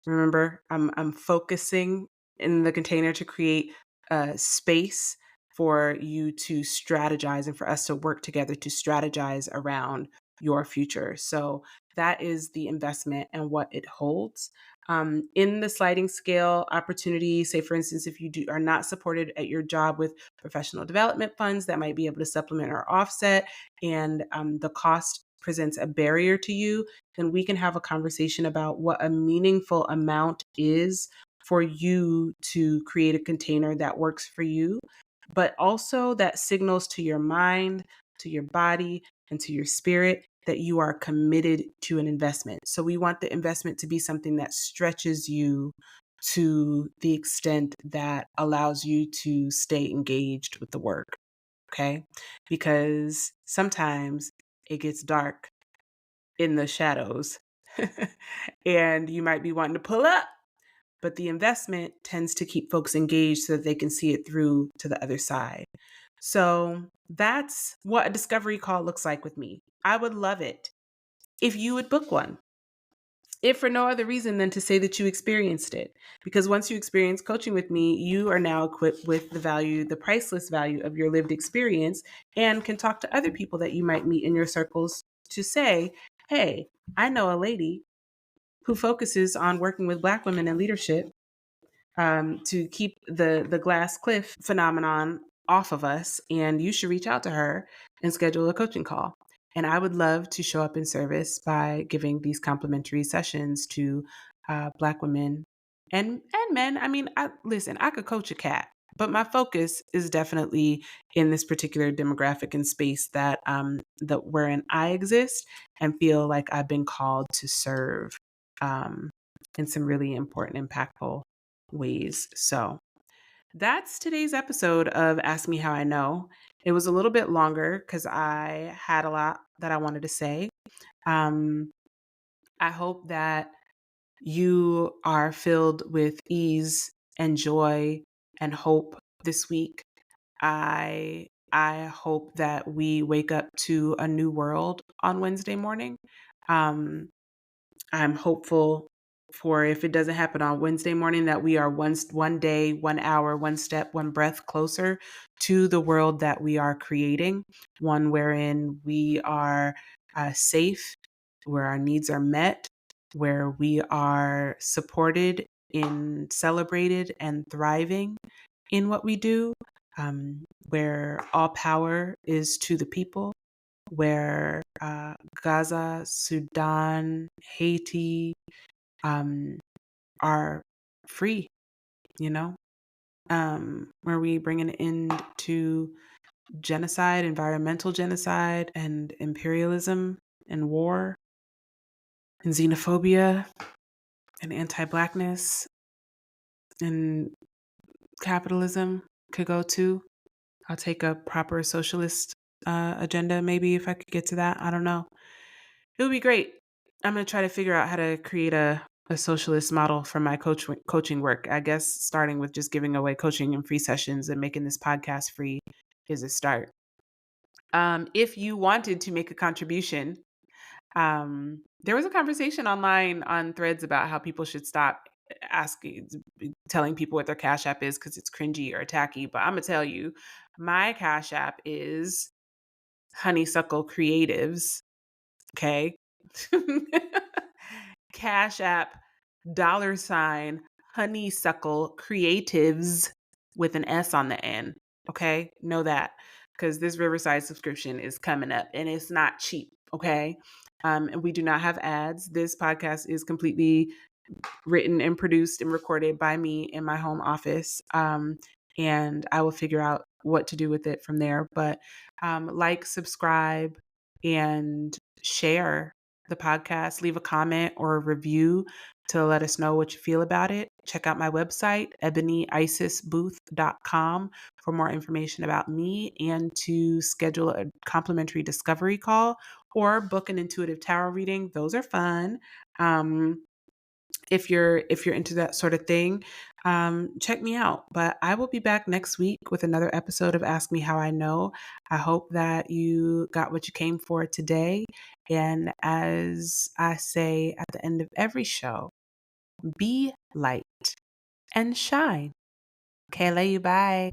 remember, I'm focusing in the container to create a space for you to strategize and for us to work together to strategize around your future. So that is the investment and what it holds. In the sliding scale opportunity, say for instance, if you are not supported at your job with professional development funds that might be able to supplement or offset, and the cost presents a barrier to you, then we can have a conversation about what a meaningful amount is for you to create a container that works for you, but also that signals to your mind, to your body, and to your spirit that you are committed to an investment. So we want the investment to be something that stretches you to the extent that allows you to stay engaged with the work. Okay. Because sometimes it gets dark in the shadows and you might be wanting to pull up, but the investment tends to keep folks engaged so that they can see it through to the other side. So that's what a discovery call looks like with me. I would love it if you would book one, if for no other reason than to say that you experienced it. Because once you experience coaching with me, you are now equipped with the value, the priceless value of your lived experience, and can talk to other people that you might meet in your circles to say, hey, I know a lady who focuses on working with Black women in leadership, to keep the glass cliff phenomenon off of us, and you should reach out to her and schedule a coaching call. And I would love to show up in service by giving these complimentary sessions to Black women and men. I mean, listen, I could coach a cat, but my focus is definitely in this particular demographic and space that wherein I exist and feel like I've been called to serve in some really important, impactful ways. So that's today's episode of Ask Me How I Know. It was a little bit longer because I had a lot that I wanted to say. Um, I hope that you are filled with ease and joy and hope this week. I I hope that we wake up to a new world on Wednesday morning. Um, I'm hopeful for, if it doesn't happen on Wednesday morning, that we are one day, 1 hour, one step, one breath closer to the world that we are creating, one wherein we are safe, where our needs are met, where we are supported and celebrated and thriving in what we do, where all power is to the people, where Gaza, Sudan, Haiti um, are free, you know, where we bring an end to genocide, environmental genocide, and imperialism and war and xenophobia and anti-Blackness and capitalism could go to. I'll take a proper socialist agenda, maybe, if I could get to that. I don't know. It would be great. I'm going to try to figure out how to create a socialist model for my coaching work. I guess starting with just giving away coaching and free sessions and making this podcast free is a start. If you wanted to make a contribution, there was a conversation online on Threads about how people should stop asking, telling people what their Cash App is because it's cringy or tacky. But I'm going to tell you, my Cash App is HoneysuckleCreatives. Okay. Cash App $ Honeysuckle Creatives with an S on the end. Okay. Know that, because this Riverside subscription is coming up and it's not cheap. Okay. And we do not have ads. This podcast is completely written and produced and recorded by me in my home office. And I will figure out what to do with it from there. But like, subscribe, and share the podcast. Leave a comment or a review to let us know what you feel about it. Check out my website, ebonyicesbooth.com, for more information about me and to schedule a complimentary discovery call or book an intuitive tarot reading. Those are fun. If you're into that sort of thing, check me out. But I will be back next week with another episode of Ask Me How I Know. I hope that you got what you came for today. And as I say at the end of every show, be light and shine. Okay, love you. Bye.